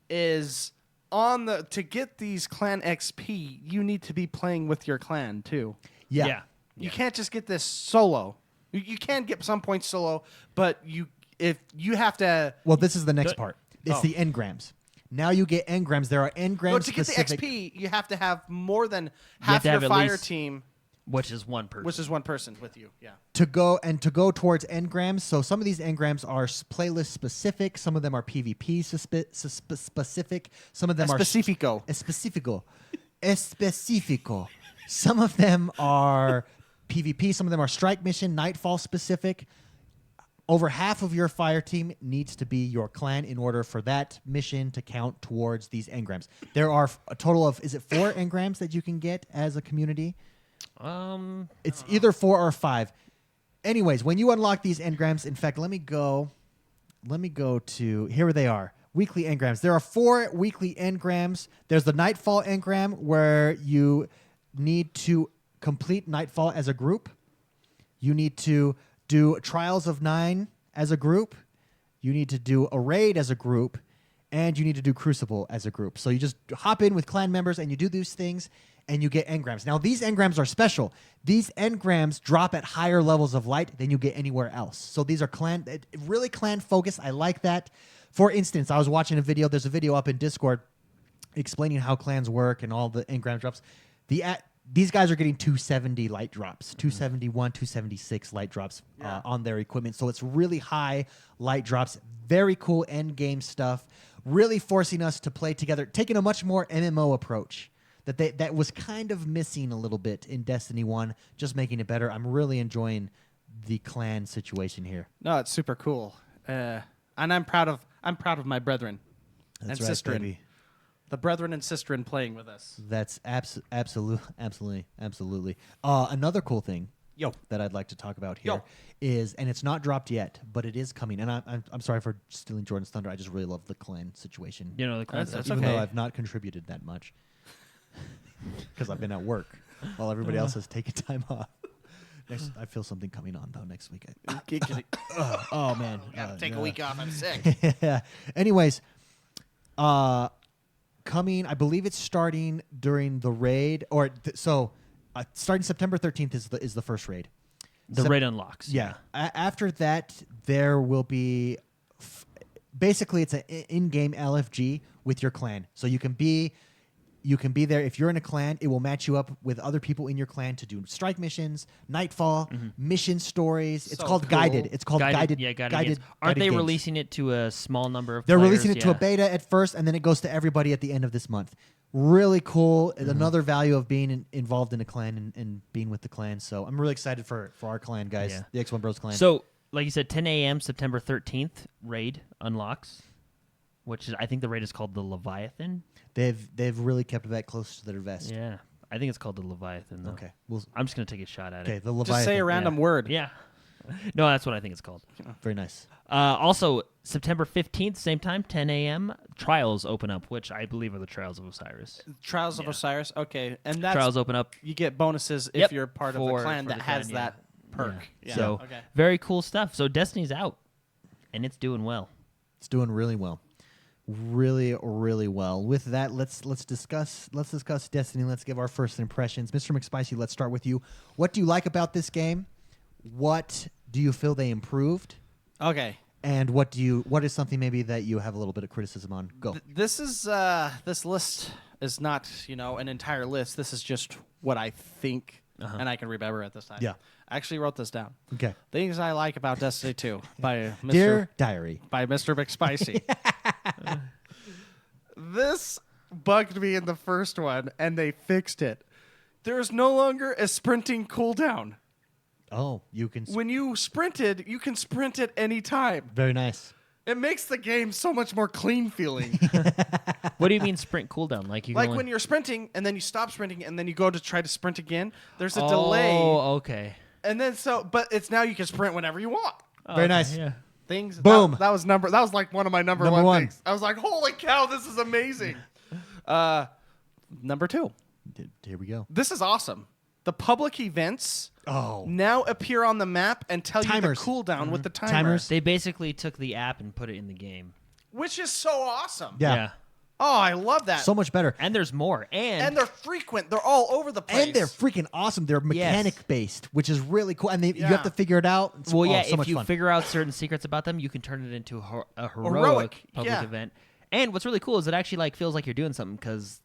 is to get these clan XP, you need to be playing with your clan too.
Yeah.
You can't just get this solo. You can get some points solo, but if you have to.
Well, this is the next part. It's
Oh.
the engrams. Now you get engrams. There are engrams
No, to get the
specific.
XP, you have to have more than
have
half
to
your
have at
fire
least-
team,
Which is one person.
which is one person with you. Yeah.
to go towards engrams. So some of these engrams are playlist specific. Some of them are PvP specific. Some of them are
Especifico.
Especifico. Some of them are PvP. Some of them are strike mission, nightfall specific. Over half of your fire team needs to be your clan in order for that mission to count towards these engrams. There are a total of, is it 4 engrams that you can get as a community? It's either 4 or 5. Anyways, when you unlock these engrams, in fact, let me go to, here they are. Weekly engrams. There are 4 weekly engrams. There's the Nightfall engram where you need to complete Nightfall as a group. You need to do Trials of 9 as a group. You need to do a raid as a group. And you need to do Crucible as a group. So you just hop in with clan members and you do these things and you get engrams. Now, these engrams are special. These engrams drop at higher levels of light than you get anywhere else. So these are really clan focused. I like that. For instance, I was watching a video. There's a video up in Discord explaining how clans work and all the engram drops. These guys are getting 270 light drops, 271, 276 light drops on their equipment. So it's really high light drops. Very cool end game stuff. Really forcing us to play together, taking a much more MMO approach that was kind of missing a little bit in Destiny 1, just making it better. I'm really enjoying the clan situation here.
No, it's super cool, and I'm proud of my brethren
That's
and
right,
sisterin.
baby.
The brethren and sisterin playing with us.
That's absolutely. Another cool thing that I'd like to talk about here is, and it's not dropped yet, but it is coming. And I'm sorry for stealing Jordan's thunder. I just really love the clan situation.
You know, the clan
That's
stuff.
Even
okay.
though I've not contributed that much because I've been at work while everybody else has taken time off. I feel something coming on though next week. Oh man,
Take a week off. I'm sick.
yeah. Anyways, coming. I believe it's starting during the raid, or starting September 13th is the first raid.
The raid unlocks.
Yeah. After that, there will be. Basically, it's an in-game LFG with your clan, so you can be there. If you're in a clan, it will match you up with other people in your clan to do strike missions, nightfall, mission stories. It's
So
called
cool.
guided. It's called guided.
Yeah, guided.
Guided.
games. Aren't
guided
they
games.
releasing it to a small number of
They're
players?
releasing it to a
Yeah.
beta at first, and then it goes to everybody at the end of this month. Really cool. Another value of being involved in a clan and being with the clan. So I'm really excited for our clan, guys.
Yeah.
The XoneBros clan.
So, like you said, 10 a.m. September 13th, raid unlocks, which is, I think the raid is called the Leviathan.
they've really kept that close to their vest.
Yeah, I think it's called the Leviathan, though.
Okay.
I'm just going to take a shot at
Okay.
it.
The Leviathan.
Just say a random word.
Yeah. No, that's what I think it's called.
Very nice.
Also, September 15th, same time, 10 a.m., trials open up, which I believe are the Trials of Osiris.
Trials of
Yeah.
Osiris. Okay, and that's
Trials open up.
you get bonuses if
Yep,
you're part of
for
the clan
the
that has
clan, yeah.
that perk.
Yeah.
Yeah.
So,
okay.
very cool stuff. So, Destiny's out, and it's doing well.
It's doing really well. Really, really well. With that, let's discuss Destiny. Let's give our first impressions. Mr. McSpicy, let's start with you. What do you like about this game? What do you feel they improved?
Okay.
And what is something maybe that you have a little bit of criticism on? Go.
This list is not an entire list. This is just what I think, and I can remember at this time.
Yeah.
I actually wrote this down.
Okay.
Things I like about Destiny 2 by Mr.
Dear Diary.
by Mr. McSpicy. This bugged me in the first one, and they fixed it. There is no longer a sprinting cooldown.
Oh, you can.
When you sprinted, you can sprint at any time.
Very nice.
It makes the game so much more clean feeling.
What do you mean sprint cooldown? Like you
Like
can
when you're sprinting and then you stop sprinting and then you go to try to sprint again. There's a
oh,
delay.
Oh, okay.
And then but it's now you can sprint whenever you want.
Oh,
Very
okay,
nice.
Yeah.
Things.
Boom.
That was like one of my number
Number
one
one.
things. I was like, holy cow, this is amazing. Number 2.
Here we go.
This is awesome. The public events
Oh.
now appear on the map and tell
Timers.
you the cooldown with the timer.
Timers.
They basically took the app and put it in the game.
Which is so awesome.
Yeah.
Oh, I love that.
So much better.
And there's more.
and they're frequent. They're all over the place.
And they're freaking awesome. They're mechanic based, which is really cool. And you
Yeah.
have to figure it out. It's,
well, yeah,
so
if
much
you
fun.
figure out certain secrets about them, you can turn it into a heroic
Heroic,
public
yeah.
event. And what's really cool is it actually like feels like you're doing something because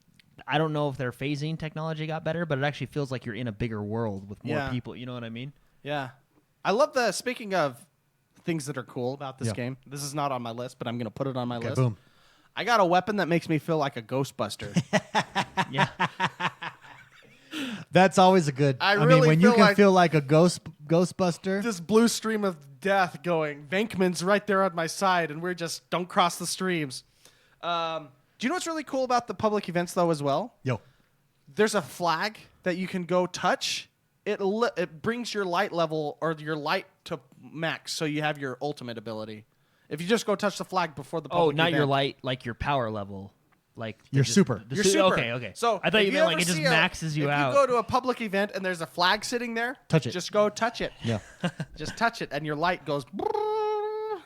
I don't know if their phasing technology got better, but it actually feels like you're in a bigger world with more
Yeah.
people. You know what I mean?
Yeah. I love speaking of things that are cool about this
Yeah.
game. This is not on my list, but I'm going to put it on my list.
Boom.
I got a weapon that makes me feel like a Ghostbuster.
Yeah.
That's always a good.
I
mean,
really
when you
feel
can
like-
feel like a Ghostbuster.
This blue stream of death going. Venkman's right there on my side, and we're just don't cross the streams. Do you know what's really cool about the public events, though, as well?
Yo.
There's a flag that you can go touch. It brings your light level or your light to max, so you have your ultimate ability. If you just go touch the flag before the public
Oh, not
event.
your light, like your power level. Like
Your super.
You're super.
Okay.
So
I thought
if
you meant like
ever
it just
see
maxes you out.
If you go to a public event and there's a flag sitting there,
Touch it.
Just go touch it.
Yeah.
Just touch it, and your light goes,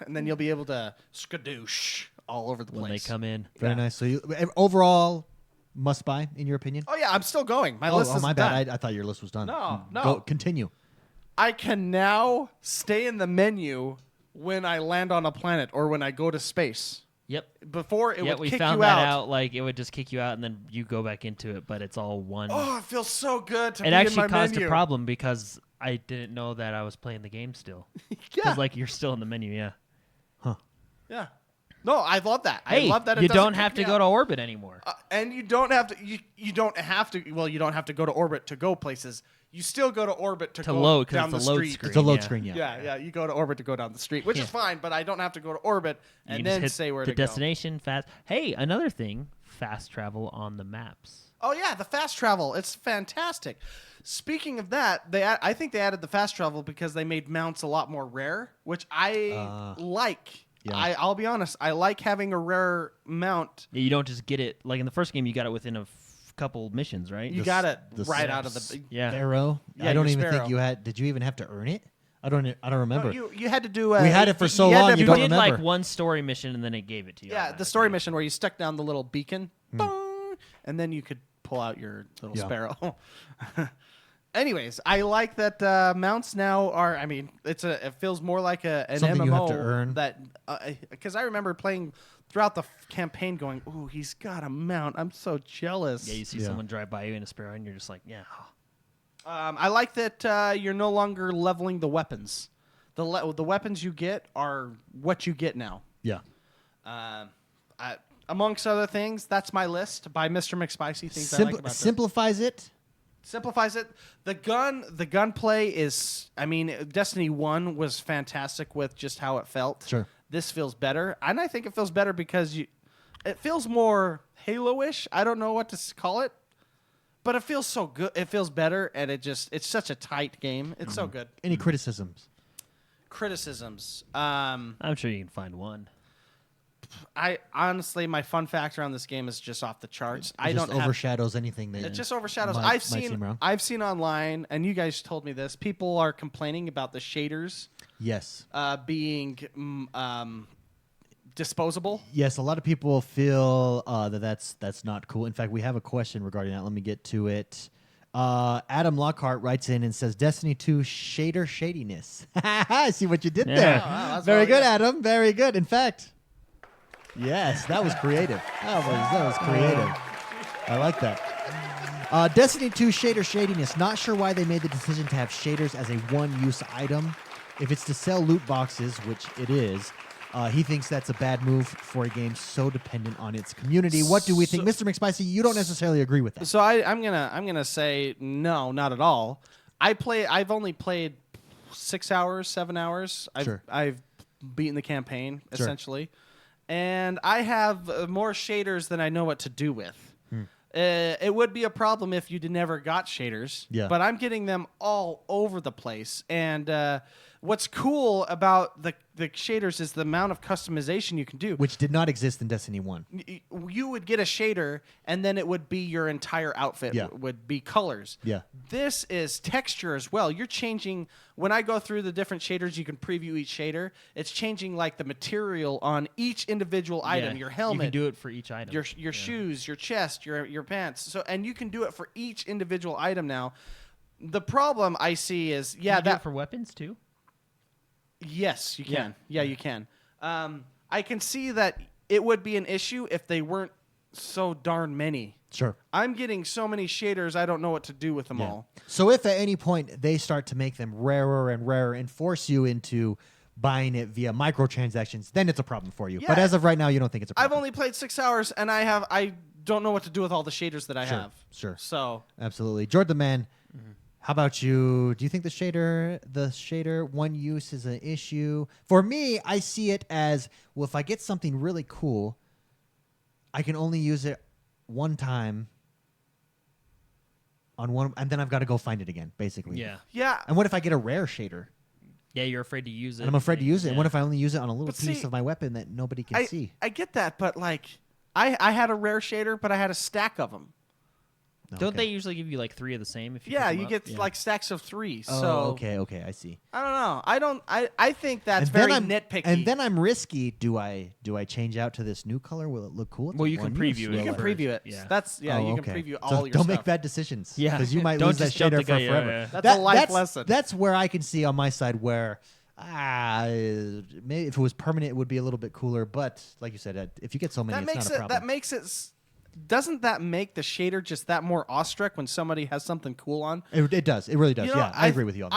and then you'll be able to skadoosh all over the
when they
place.
come in.
Very nice. So overall, must buy in your opinion?
Oh yeah, I'm still going. My list is
my
done.
bad. I thought your list was done.
No.
Go, continue.
I can now stay in the menu when I land on a planet or when I go to space.
Yep.
Before it
Yeah,
would
we
kick
found
you
that
out.
out. Like it would just kick you out, and then you go back into it. But it's all one.
Oh, it feels so good to
it
be
actually
in my
caused
menu.
a problem because I didn't know that I was playing the game still.
Yeah.
Because like you're still in the menu. Yeah.
Yeah. No, I love that.
Hey,
I love that. It
you
doesn't
don't
kick
have to
me
go
out.
to orbit anymore.
And you don't have to. You don't have to. Well, you don't have to go to orbit to go places. You still go to orbit to go
load, 'cause
down
it's
the
a load
street.
screen.
It's a load
Yeah.
screen, yeah.
Yeah. You go to orbit to go down the street, which is fine. But I don't have to go to orbit
You
and
can just
then
hit
say where
the
to go.
destination fast. Hey, another thing: fast travel on the maps.
Oh yeah, the fast travel. It's fantastic. Speaking of that, I think they added the fast travel because they made mounts a lot more rare, which I like.
Yeah.
I'll be honest. I like having a rare mount.
Yeah, you don't just get it like in the first game. You got it within a couple missions, right?
You got it
the
right out of the.
Yeah.
Sparrow.
Yeah,
I don't
your
even
Sparrow.
think you had. Did you even have to earn it? I don't remember.
No, you had to do.
We had it for so
you had
long,
to
you
You
don't
did
remember.
like one story mission, and then it gave it to you.
Yeah, the story mission where you stuck down the little beacon, boom, and then you could pull out your little
Yeah.
sparrow. Anyways, I like that mounts now are. I mean, it feels more like an
Something
MMO
you have to earn.
that because I remember playing throughout the campaign, going, "Ooh, he's got a mount. I'm so jealous."
Yeah, you see
Yeah.
someone drive by you in a Sparrow, and you're just like, yeah.
I like that you're no longer leveling the weapons. The weapons you get are what you get now.
Yeah.
Amongst other things, that's my list by Mr. McSpicy. Things I like about this.
Simplifies it.
Simplifies it. The gunplay is. I mean, Destiny 1 was fantastic with just how it felt.
Sure.
This feels better, and I think it feels better because it feels more Halo-ish. I don't know what to call it, but it feels so good. It feels better, and it's such a tight game. It's so good.
Any criticisms?
Criticisms.
I'm sure you can find one.
I honestly, my fun factor on this game is just off the charts. I
just
don't have.
overshadows anything that
It just overshadows.
might seem wrong.
I've seen online, and you guys told me this. People are complaining about the shaders
Yes.
being disposable.
Yes, a lot of people feel that's not cool. In fact, we have a question regarding that. Let me get to it. Adam Lockhart writes in and says, Destiny 2 shader shadiness. I see what you did
Yeah.
there.
Oh, wow, that's
Very
really
good,
good.
Adam. Very good. In fact, yes, that was creative. That was creative. I like that. Destiny 2 shader shadiness. Not sure why they made the decision to have shaders as a one-use item. If it's to sell loot boxes, which it is, he thinks that's a bad move for a game so dependent on its community. What do we think, Mr. McSpicy? You don't necessarily agree with that.
So I'm gonna say no, not at all. I've only played 6 hours, 7 hours. I've beaten the campaign essentially, and I have more shaders than I know what to do with. It would be a problem if you never got shaders, but I'm getting them all over the place. And what's cool about the shaders is the amount of customization you can do.
Which did not exist in Destiny 1.
You would get a shader, and then it would be your entire outfit would be colors.
Yeah.
This is texture as well. You're changing. When I go through the different shaders, you can preview each shader. It's changing like the material on each individual item. Your helmet.
You can do it for each item.
Your shoes, your chest, your pants. So, and you can do it for each individual item now. The problem I see is
Can you do it for weapons too.
Yes, you can. Yeah, you can. I can see that it would be an issue if they weren't so darn many.
Sure.
I'm getting so many shaders, I don't know what to do with them all.
So if at any point they start to make them rarer and rarer and force you into buying it via microtransactions, then it's a problem for you.
Yeah.
But as of right now, you don't think it's a problem.
I've only played 6 hours, and I don't know what to do with all the shaders that I have.
Sure.
So
Absolutely. Jordan the Man, how about you? Do you think the shader one use is an issue? For me, I see it as, well, if I get something really cool, I can only use it one time on one, and then I've got to go find it again, basically.
Yeah.
And what if I get a rare shader?
Yeah, you're afraid to use it.
And I'm afraid to use it. And what if I only use it on a little
But
piece
see,
of my weapon that nobody can see?
I get that, but like, I had a rare shader, but I had a stack of them.
Don't they usually give you like 3 of the same? If you
Yeah,
pick them
you
up?
get like stacks of 3.
Oh,
So
okay, I see.
I don't know. I think that's
And then
very
I'm
nitpicky.
And then I'm risky. Do I change out to this new color? Will it look cool?
Well, you can preview it.
you can
first.
preview it.
Yeah.
That's you can
okay.
preview
So
all your
don't
stuff.
make bad decisions.
Yeah.
because you might
Don't
lose that
just jump
shader
the
for
guy, yeah,
forever.
yeah.
That's a life lesson.
That's where I can see on my side where maybe if it was permanent, it would be a little bit cooler. But like you said, if you get so many, it's not a problem.
That makes it. Doesn't that make the shader just that more awestruck when somebody has something cool on?
It does. It really does.
You know,
I agree with you on that.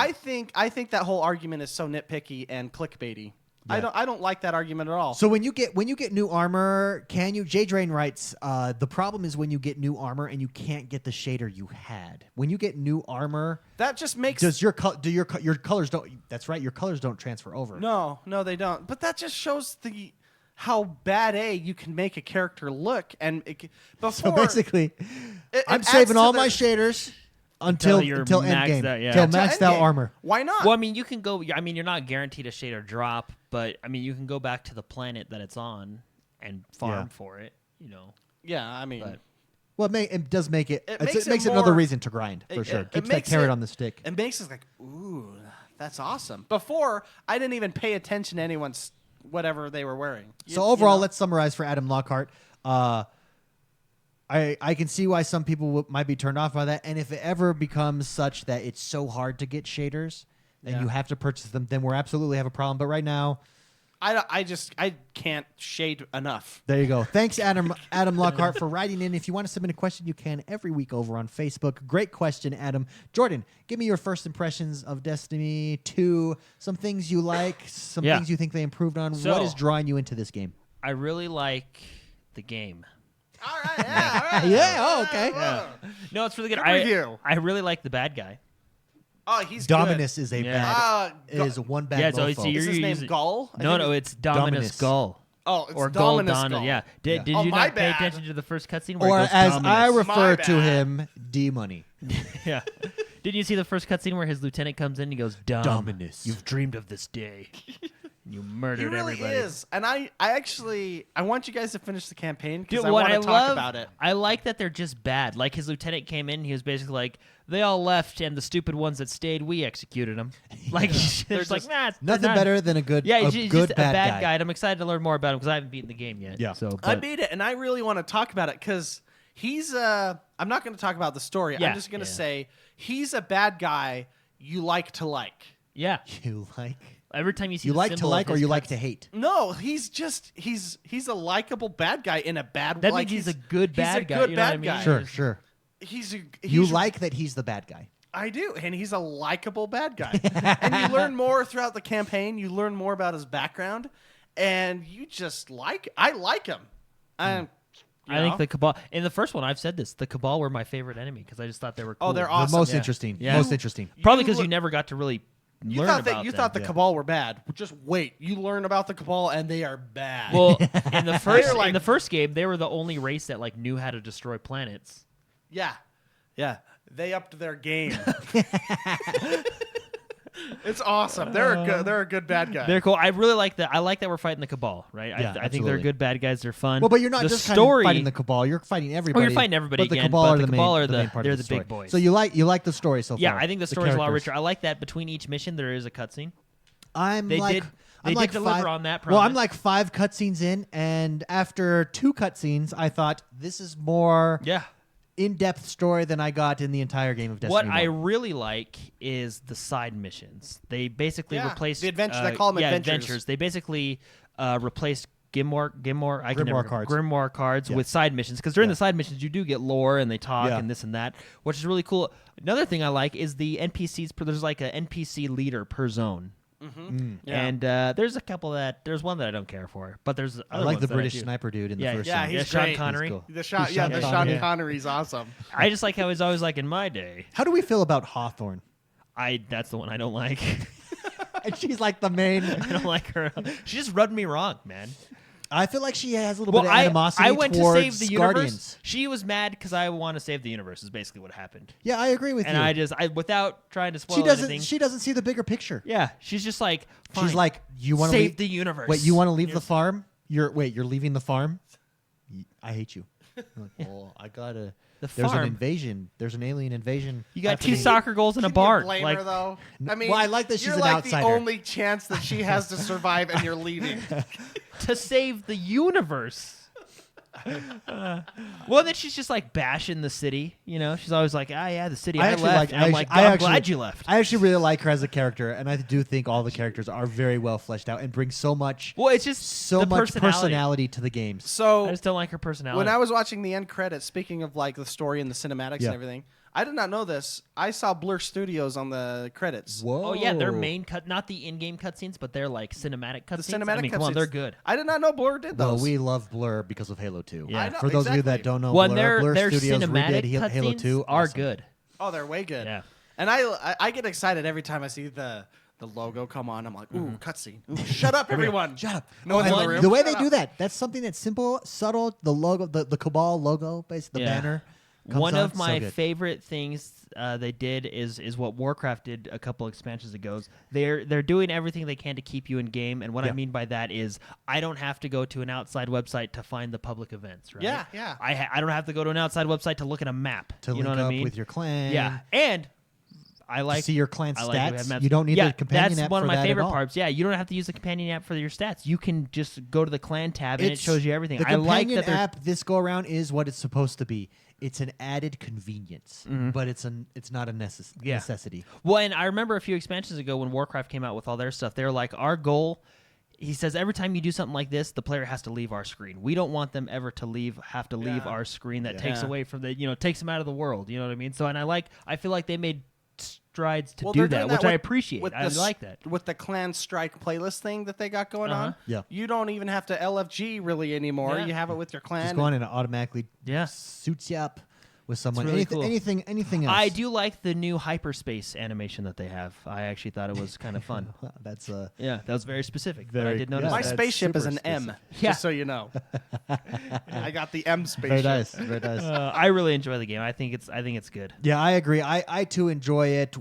I think that whole argument is so nitpicky and clickbaity. Yeah. I don't like that argument at all.
So when you get new armor, can you? J Drain writes, the problem is when you get new armor and you can't get the shader you had. When you get new armor,
that just makes
your colors don't? That's right. Your colors don't transfer over.
No, they don't. But that just shows how bad you can make a character look. And before,
So basically, I'm
adds
saving
to
all
the-
my shaders until
you're
end
maxed
game,
out, yeah.
till
Until
maxed out
endgame.
armor.
Why not?
Well, I mean, you can go. I mean, you're not guaranteed a shader drop, but I mean, you can go back to the planet that it's on and farm for it. You know.
Yeah, I mean,
But-
Well, it does make it.
It
It
makes
makes
it
it another
more-
reason to grind for sure. Keeps that
makes
carrot
it-
on the stick.
it makes us like, ooh, that's awesome. Before, I didn't even pay attention to anyone's whatever they were wearing.
So overall, let's summarize for Adam Lockhart. I can see why some people might be turned off by that, and if it ever becomes such that it's so hard to get shaders and you have to purchase them, then we'll absolutely have a problem. But right now,
I can't shade enough.
there you go. Thanks, Adam Lockhart, for writing in. If you want to submit a question, you can every week over on Facebook. Great question, Adam. Jordan, give me your first impressions of Destiny 2. Some things you like, some things you think they improved on.
So-
what is drawing you into this game?
I really like the game.
All right, yeah, all right.
Yeah, oh, okay.
Yeah. No, it's really good.
Good review.
I really like the bad guy.
Oh, he's
Dominus is a
Yeah.
bad. Is one bad.
Yeah, so
mofo.
you're
Is his name
using-
Gull? I
No,
think
no, it's Dominus
Dominus.
Gull.
Oh, it's
Or Gull
Dominus
Donna.
Gull.
Yeah. Did
Yeah.
you
my
not pay
bad.
attention to the first cutscene where
Or
it goes
as
Dominus?
I refer
My
to
bad.
him, D Money.
Yeah. Didn't you see the first cutscene where his lieutenant comes in and he goes,
Dominus.
You've dreamed of this day. You
He
murdered
really
everybody.
is. And I want you guys to finish the campaign because
Dude,
I
what
want
I
to talk
love,
about it.
I like that they're just bad. Like his lieutenant came in, he was basically like, they all left, and the stupid ones that stayed, we executed them. Like they're just like, nah,
Nothing
they're not-
better than a good,
Yeah,
a
he's
good
just a
bad
bad guy. And I'm excited to learn more about him because I haven't beaten the game yet.
Yeah.
So
I
but-
beat it, and I really want to talk about it because he's I'm not going to talk about the story.
Yeah,
I'm just going to
yeah.
say he's a bad guy you like to like.
yeah.
You like?
Every time you see
You
the
like to
symbol
like,
of
or
his
you like
cuts-
to hate?
No, he's a likable bad guy in a bad way.
That means he's a good bad guy.
Good
you know what I
bad
mean?
guy.
Sure, sure.
He's
You like that he's the bad guy.
I do, and he's a likable bad guy. And you learn more throughout the campaign. You learn more about his background, and you just I like him.
I think the Cabal, in the first one, I've said this, the Cabal were my favorite enemy because I just thought they were cool.
they're
The
awesome.
most
Yeah.
interesting.
Yeah.
Most interesting.
Probably because
You
you never got to really learn about
you
them.
thought the Cabal were bad. Just wait. You learn about the Cabal, and they are bad.
Well, in the first
like-
in the first game, they were the only race that like knew how to destroy planets.
yeah. They upped their game. It's awesome. They're a good bad guy.
They're cool. I really like that. I like that we're fighting the Cabal, right?
Yeah,
I think they're
absolutely.
good bad guys. They're fun.
Well, but you're not
the
just
story,
kind of fighting the Cabal. You're fighting everybody.
you're fighting everybody
but the
again,
Cabal
but
are
the
the
Cabal
main,
are
the main part
they're
of
the
story.
big boys.
So you like the story so
Yeah,
far?
I think the story's a lot
characters.
richer. I like that between each mission there is a cutscene.
They
did deliver on that
Well, I'm
promise.
like 5 cutscenes in, and after 2 cutscenes, I thought this is more
Yeah.
in-depth story than I got in the entire game of Destiny.
What I
1.
really like is the side missions. They basically
Yeah,
replaced
the adventure- they call them adventures.
They basically replaced Grimoire cards
Yeah.
with side missions because during
Yeah.
the side missions you do get lore and they talk
Yeah.
and this and that, which is really cool. Another thing I like is the NPCs. There's like an NPC leader per zone.
Yeah.
And there's a couple there's one that I don't care for, but there's
I
other
like
ones
the
that I
British
do.
sniper dude in
Yeah,
the first
yeah,
one.
he's
Sean
great.
Connery.
cool.
The Sean,
He's
yeah,
Sean
the
Connery.
Sean Connery's awesome.
I just like how he's always like in my day.
How do we feel about Hawthorne?
That's the one I don't like.
And she's like the main.
I don't like her. She just rubbed me wrong, man.
I feel like she has a little
Well,
bit of animosity
I went to
towards
save the
Guardians.
universe. She was mad because I want to save the universe. Is basically what happened.
Yeah, I agree with
And
you.
I without trying to spoil
she doesn't.
anything.
She doesn't see the bigger picture.
Yeah, she's just like. Fine,
She's like, you want to
save
leave
the universe.
Wait, you want to leave the farm? You're leaving the farm? I hate you. I'm like, well, I gotta.
The
There's an
farm.
invasion. There's an alien invasion.
You got 2
happening.
soccer goals and a
Can
bar.
you blame
Like,
her though? I mean,
Well, I like that she's
you're
an
like
outsider.
the only chance that she has to survive, and you're leaving.
to save the universe. Well, then she's just like bashing the city. You know, she's always like, "Ah, yeah, the city. I
actually
left."
like.
And I'm like,
I
"I'm
actually-
glad you left."
I actually really like her as a character, and I do think all the characters are very well fleshed out and bring so much,
Well, it's just
so
the
much
personality.
personality to the games.
I
So
just don't like her personality.
when I was watching the end credits, speaking of like the story and the cinematics
Yeah.
and everything, I did not know this. I saw Blur Studios on the credits.
Whoa!
Oh yeah, their main cut, not the in-game cutscenes, but they're like cinematic cutscenes.
The cinematic
I mean, come on,
cutscenes.
they're good.
I did not know Blur did
Well,
those.
we love Blur because of Halo 2.
Yeah. I
know,
For those of you that
exactly.
don't know,
Well,
Blur
their
Studios
cinematic
redid Halo
cutscenes
2
are
Awesome.
good.
Oh, they're way good.
Yeah.
And I get excited every time I see the logo come on. I'm like, ooh, cutscene. Ooh, shut up, everyone.
Shut up.
No one's in the room.
The way
Shut
they
up.
do that's something that's simple, subtle. The logo, the Cabal logo, basically the
Yeah.
banner. comes
One
on,
of my
so good.
favorite things they did is what Warcraft did a couple expansions ago. They're doing everything they can to keep you in game, and what I
Yeah.
mean by that is I don't have to go to an outside website to find the public events. Right?
Yeah, yeah.
I don't have to go to an outside website to look at a map.
to
you
link
know what
up
I mean?
with your clan.
Yeah, and I
to
like
see your clan
I like that we have
stats.
maps.
You don't need
yeah,
the companion
that's
app
one
for
of my
that at
favorite
all.
parts. Yeah, you don't have to use the companion app for your stats. You can just go to the clan tab and it
It's-
shows you everything.
The
I like
companion
that they're
app this go around is what it's supposed to be. It's an added convenience, but it's not a
Yeah.
necessity.
Well, and I remember a few expansions ago when Warcraft came out with all their stuff, they were like, our goal, he says, every time you do something like this, the player has to leave our screen. We don't want them ever to leave
Yeah.
our screen. That
Yeah.
takes
Yeah.
away from takes them out of the world. You know what I mean? So, and I feel like they made strides to
Well,
do
they're
that,
doing
which
that
I
with-
appreciate.
with
I
the
like that.
With the Clan Strike playlist thing that they got going
Uh-huh.
on.
Yeah.
You don't even have to LFG really anymore.
Yeah.
You have it with your clan.
Just go on and it automatically
Yeah.
suits you up with someone.
really
anything,
cool.
anything else.
I do like the new hyperspace animation that they have. I actually thought it was kind of fun.
That's
Yeah, that was very specific. But I
Very-
did notice
My
that's
that.
spaceship is
super
an M,
specific.
Yeah.
just so you know. I got the M spaceship.
very nice. Very nice.
I really enjoy the game. I think it's good.
Yeah, I agree. I too enjoy it.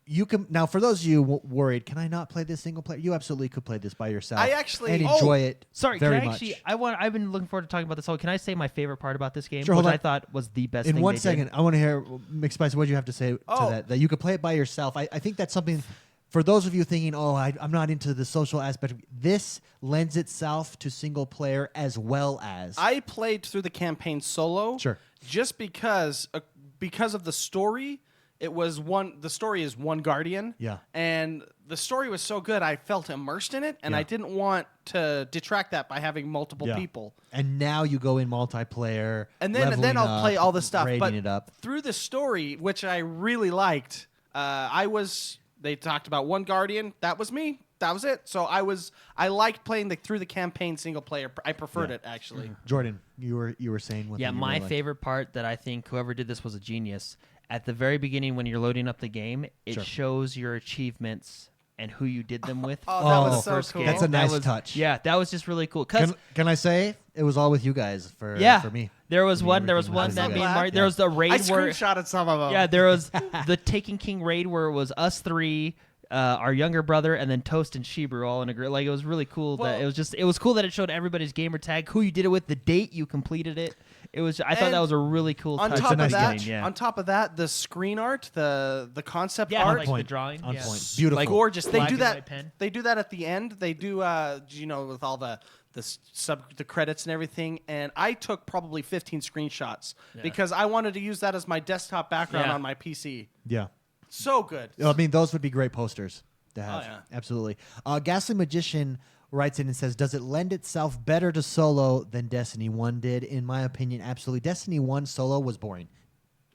You can now, for those of you worried, can I not play this single player? You absolutely could play this by yourself.
I actually-
and
oh,
enjoy it.
Sorry,
very
can I
much.
actually? I've been looking forward to talking about this. Can I say my favorite part about this game,
Sure,
which
hold on.
I thought was the best
In
thing
one
they
second,
did?
I want to hear McSpice. What do you have to say to
Oh.
that? You could play it by yourself. I think that's something. For those of you thinking, I'm not into the social aspect, this lends itself to single player as well as.
I played through the campaign solo.
Sure.
Just because of the story. It was the story is one guardian.
Yeah.
And the story was so good, I felt immersed in it, and
Yeah.
I didn't want to detract that by having multiple
Yeah.
people.
And now you go in multiplayer,
And then
leveling
I'll
up,
play all the stuff.
rating
But
it up.
through the story, which I really liked, they talked about one guardian. That was me. That was it. So I liked playing through the campaign single player. I preferred
Yeah.
it actually.
Jordan, you were saying what?
Yeah, my favorite part that I think whoever did this was a genius. At the very beginning, when you're loading up the game, it
Sure.
shows your achievements and who you did them with.
Oh, that was
Oh,
so
first
cool.
game.
That's a
That
nice
was-
touch.
Yeah, that was just really cool. 'Cause
Can I say it was all with you guys for me?
there was
For me,
one. There was
everything
one
with
that
you
me
guys.
and Mario. There
Yeah.
was the raid
I
where
screenshotted some of them.
yeah, there was the Taken King raid where it was us three, our younger brother, and then Toast and Shebrew all in a group. Like it was really cool.
Well-
It was cool that it showed everybody's gamer tag, who you did it with, the date you completed it. I thought
And
that was a really cool
on
touch.
top
at the
of that,
beginning, yeah.
on top of that, the screen art, the concept
Yeah,
art,
like
point.
the drawing.
On
yeah.
point. Beautiful.
like gorgeous. They
Black
do
and
that.
white pen.
They do that at the end. They do, with all the the credits and everything. And I took probably 15 screenshots because I wanted to use that as my desktop background
Yeah.
on my PC.
Yeah.
So good.
I mean, those would be great posters to have.
Oh, yeah.
Absolutely. Ghastly Magician writes in and says, does it lend itself better to solo than Destiny 1 did? In my opinion, absolutely. Destiny 1 solo was boring,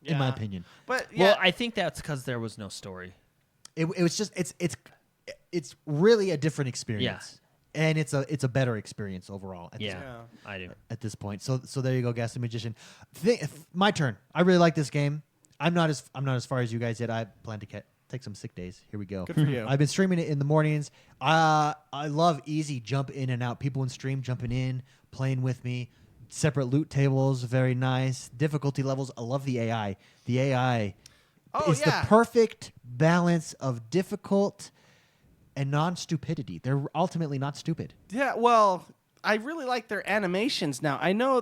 in my
Yeah.
opinion.
But yeah,
Well, I think that's because there was no story.
It was just it's really a different experience. And it's a better experience overall at,
Yeah,
Yeah.
I do.
at this point. So there you go, Ghastly Magician. My turn. I really like this game. I'm not as far as you guys yet. I plan to take some sick days. Here we go.
Good for you.
I've been streaming it in the mornings. I love easy jump in and out. People in stream jumping in, playing with me. Separate loot tables, very nice. Difficulty levels. I love the AI. The AI is
yeah.
the perfect balance of difficult and non-stupidity. They're ultimately not stupid.
Yeah, well, I really like their animations now. I know,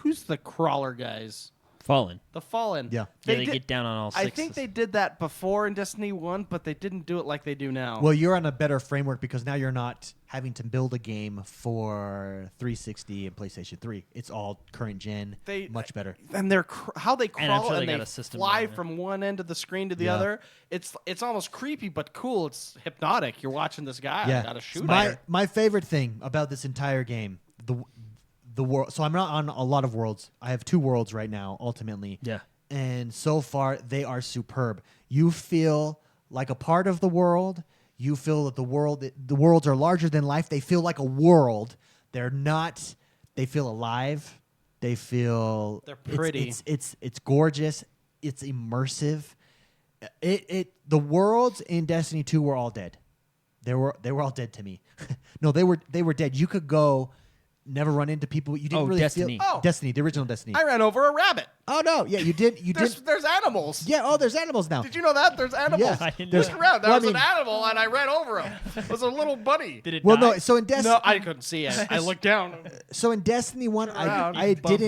who's the crawler guys?
Fallen.
The Fallen.
Yeah.
They get down on all
I
sixes.
think they did that before in Destiny 1, but they didn't do it like they do now.
Well, you're on a better framework because now you're not having to build a game for 360 and PlayStation 3. It's all current gen, much better.
And how they
And I'm
crawl
sure
and
they
they
got a system
fly
down there.
from one end of the screen to the
Yeah.
other. It's almost creepy but cool. It's hypnotic. You're watching this guy.
Yeah,
I gotta shoot
my
him.
my favorite thing about this entire game, the world. So I'm not on a lot of worlds. I have 2 worlds right now, ultimately.
Yeah.
And so far, they are superb. You feel like a part of the world. You feel that the worlds are larger than life. They feel like a world. They're not. They feel alive. They feel.
They're pretty.
It's gorgeous. It's immersive. The worlds in Destiny 2 were all dead. They were all dead to me. No, they were dead. You could go. Never run into people. You didn't
Oh,
really
Destiny.
feel
Oh.
Destiny, the original Destiny.
I ran over a rabbit.
Oh no, yeah, you did. You did.
There's animals.
Yeah. Oh, there's animals now.
Did you know that? There's animals.
Yeah,
I didn't
there's-
know
Look around. There
well,
was
I mean-
an animal, and I ran over him. It was a little bunny.
Did it
Well,
die?
no. So in Destiny,
No, I couldn't see it. I looked down.
so in Destiny 1,
around,
I
you bump.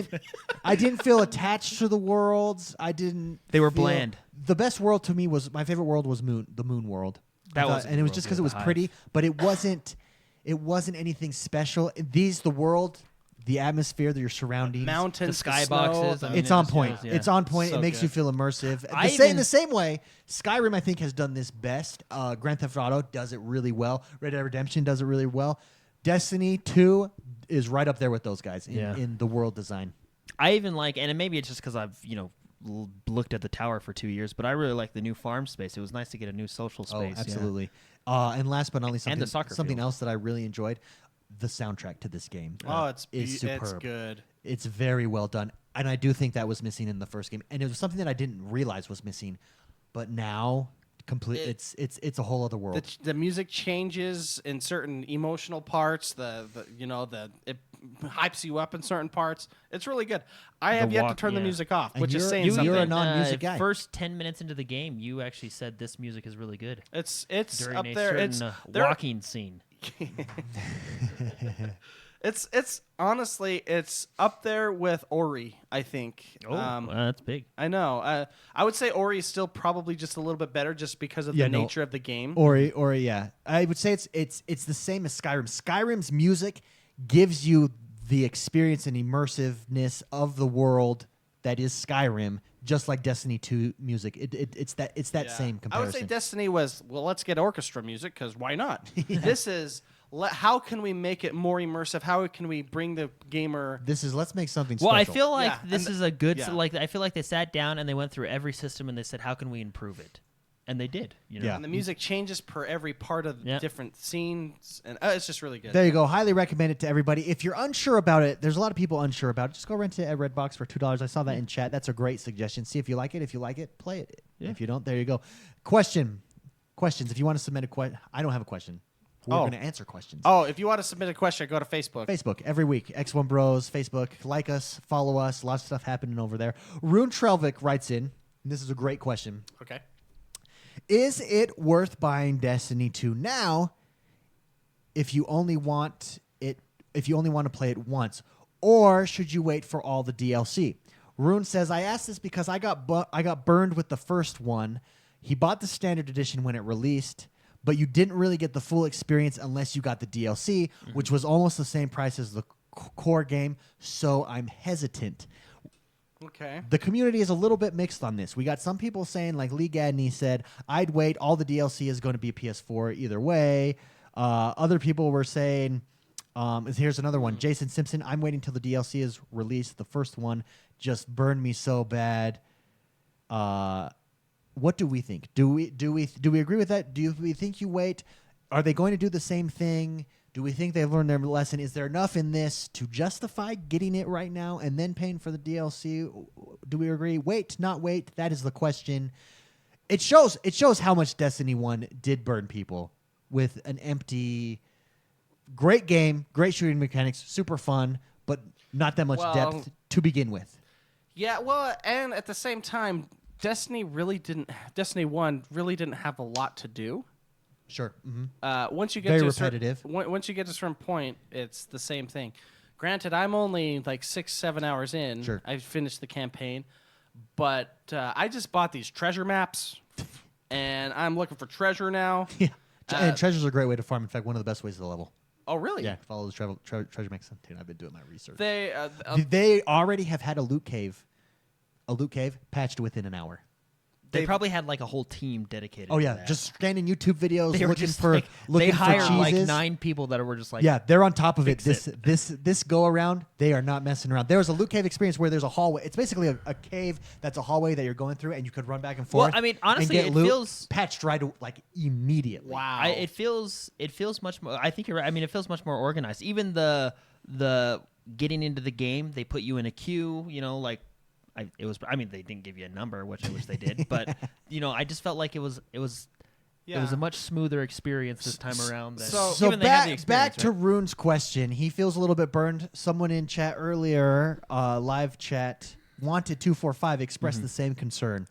didn't feel attached to the worlds. I didn't.
They were
feel-
bland.
The best world to me was my favorite world was the Moon world.
That
I thought-
was a
and
good
it was
world,
just
yeah,
because it was
the Hive.
pretty, but it wasn't. It wasn't anything special. The world, the atmosphere, your surroundings.
Mountains,
The skyboxes,
snow,
I mean,
It's on
just-
point.
yeah.
It's on point.
So
It makes
good.
you feel immersive.
I
In
even-
the same way, Skyrim I think has done this best. Grand Theft Auto does it really well. Red Dead Redemption does it really well. Destiny 2 is right up there with those guys
Yeah.
in the world design.
I even like, and maybe it's just because I've looked at the tower for 2 years, but I really like the new farm space. It was nice to get a new social space.
Oh,
yeah.
absolutely. And last but not least,
And the soccer
something
field.
else that I really enjoyed, the soundtrack to this game.
Oh, it's
is superb.
It's good.
It's very well done, and I do think that was missing in the first game, and it was something that I didn't realize was missing, but now it's a whole other world.
The music changes in certain emotional parts. It hypes you up in certain parts. It's really good. I have yet to turn the
yeah.
music off,
And
which is
you're-
saying
you-
something.
you're a non-music guy.
First 10 minutes into the game, you actually said this music is really good.
It's
During
up
a
there.
certain
It's there-
walking scene.
It's honestly it's up there with Ori. I think.
Well, that's big.
I know. I would say Ori is still probably just a little bit better, just because of the nature of the game.
Or yeah, I would say it's the same as Skyrim. Skyrim's music gives you the experience and immersiveness of the world that is Skyrim, just like Destiny 2 music. It's that
Yeah.
same
I
comparison.
would say Destiny was, well, let's get orchestra music because why not? This is how can we make it more immersive? How can we bring the gamer?
This is let's make something
Well,
special.
I feel like
Yeah,
this
and
is a good.
yeah.
Like I feel like they sat down and they went through every system and they said, "How can we improve it?" And they did. You know?
Yeah.
And the music changes per every part of
Yeah.
different scenes, and it's just really good.
There you go. Highly recommend it to everybody. If you're unsure about it, there's a lot of people unsure about it. Just go rent it at Redbox for $2. I saw that in chat. That's a great suggestion. See if you like it. If you like it, play it.
Yeah.
If you don't, there you go. Question. questions. If you want to submit a question, I don't have a question. We're going to answer questions.
Oh, if you want to submit a question, go to Facebook.
Facebook every week. X1Bros, Facebook. Like us, follow us. Lots of stuff happening over there. Rune Trelvik writes in, and this is a great question.
Okay.
Is it worth buying Destiny 2 now if you only want to play it once, or should you wait for all the DLC? Rune says, I asked this because I got burned with the first one. He bought the standard edition when it released, but you didn't really get the full experience unless you got the DLC, which was almost the same price as the core game, so I'm hesitant.
Okay.
The community is a little bit mixed on this. We got some people saying, like Lee Gadney said, I'd wait. All the DLC is going to be PS4 either way. Other people were saying, here's another one. Jason Simpson, I'm waiting till the DLC is released. The first one just burned me so bad. What do we think? Do we agree with that? Do we think you wait? Are they going to do the same thing? Do we think they've learned their lesson? Is there enough in this to justify getting it right now and then paying for the DLC? Do we agree? Wait, not wait. That is the question. It shows how much Destiny 1 did burn people with an empty, great game, great shooting mechanics, super fun, but not that much depth to begin with.
Yeah, well, and at the same time, Destiny 1 really didn't have a lot to do.
Sure. Mm-hmm.
Once you get
Very
to
repetitive.
Once you get to a certain point, it's the same thing. Granted, I'm only like 6-7 hours in.
Sure.
I've finished the campaign, but I just bought these treasure maps, and I'm looking for treasure now.
Yeah. And treasures are a great way to farm. In fact, one of the best ways to level.
Oh, really?
Yeah, follow the treasure mix. Dude, I've been doing my research.
They
already have had a loot cave patched within an hour.
They probably had like a whole team dedicated.
Oh
to
yeah,
that.
just scanning YouTube videos,
They were
looking
just
for
like,
looking
they hired
for
like
cheeses.
9 people that were just like,
Yeah, they're on top of it.
fix
This go around, they are not messing around. There was a loot cave experience where there's a hallway. It's basically a cave that's a hallway that you're going through, and you could run back and forth.
Well, I mean, honestly,
and get
it
loot
feels
patched right like immediately.
wow.
it feels much more. I think you're right. I mean, it feels much more organized. Even the getting into the game, they put you in a queue. You know, like. I mean, they didn't give you a number, which I wish they did, but I just felt like it was a much smoother experience this time around.
So
even they have the
back
experience,
to
right?
Rune's question. He feels a little bit burned. Someone in chat earlier, live chat, wanted 245 expressed the same concern.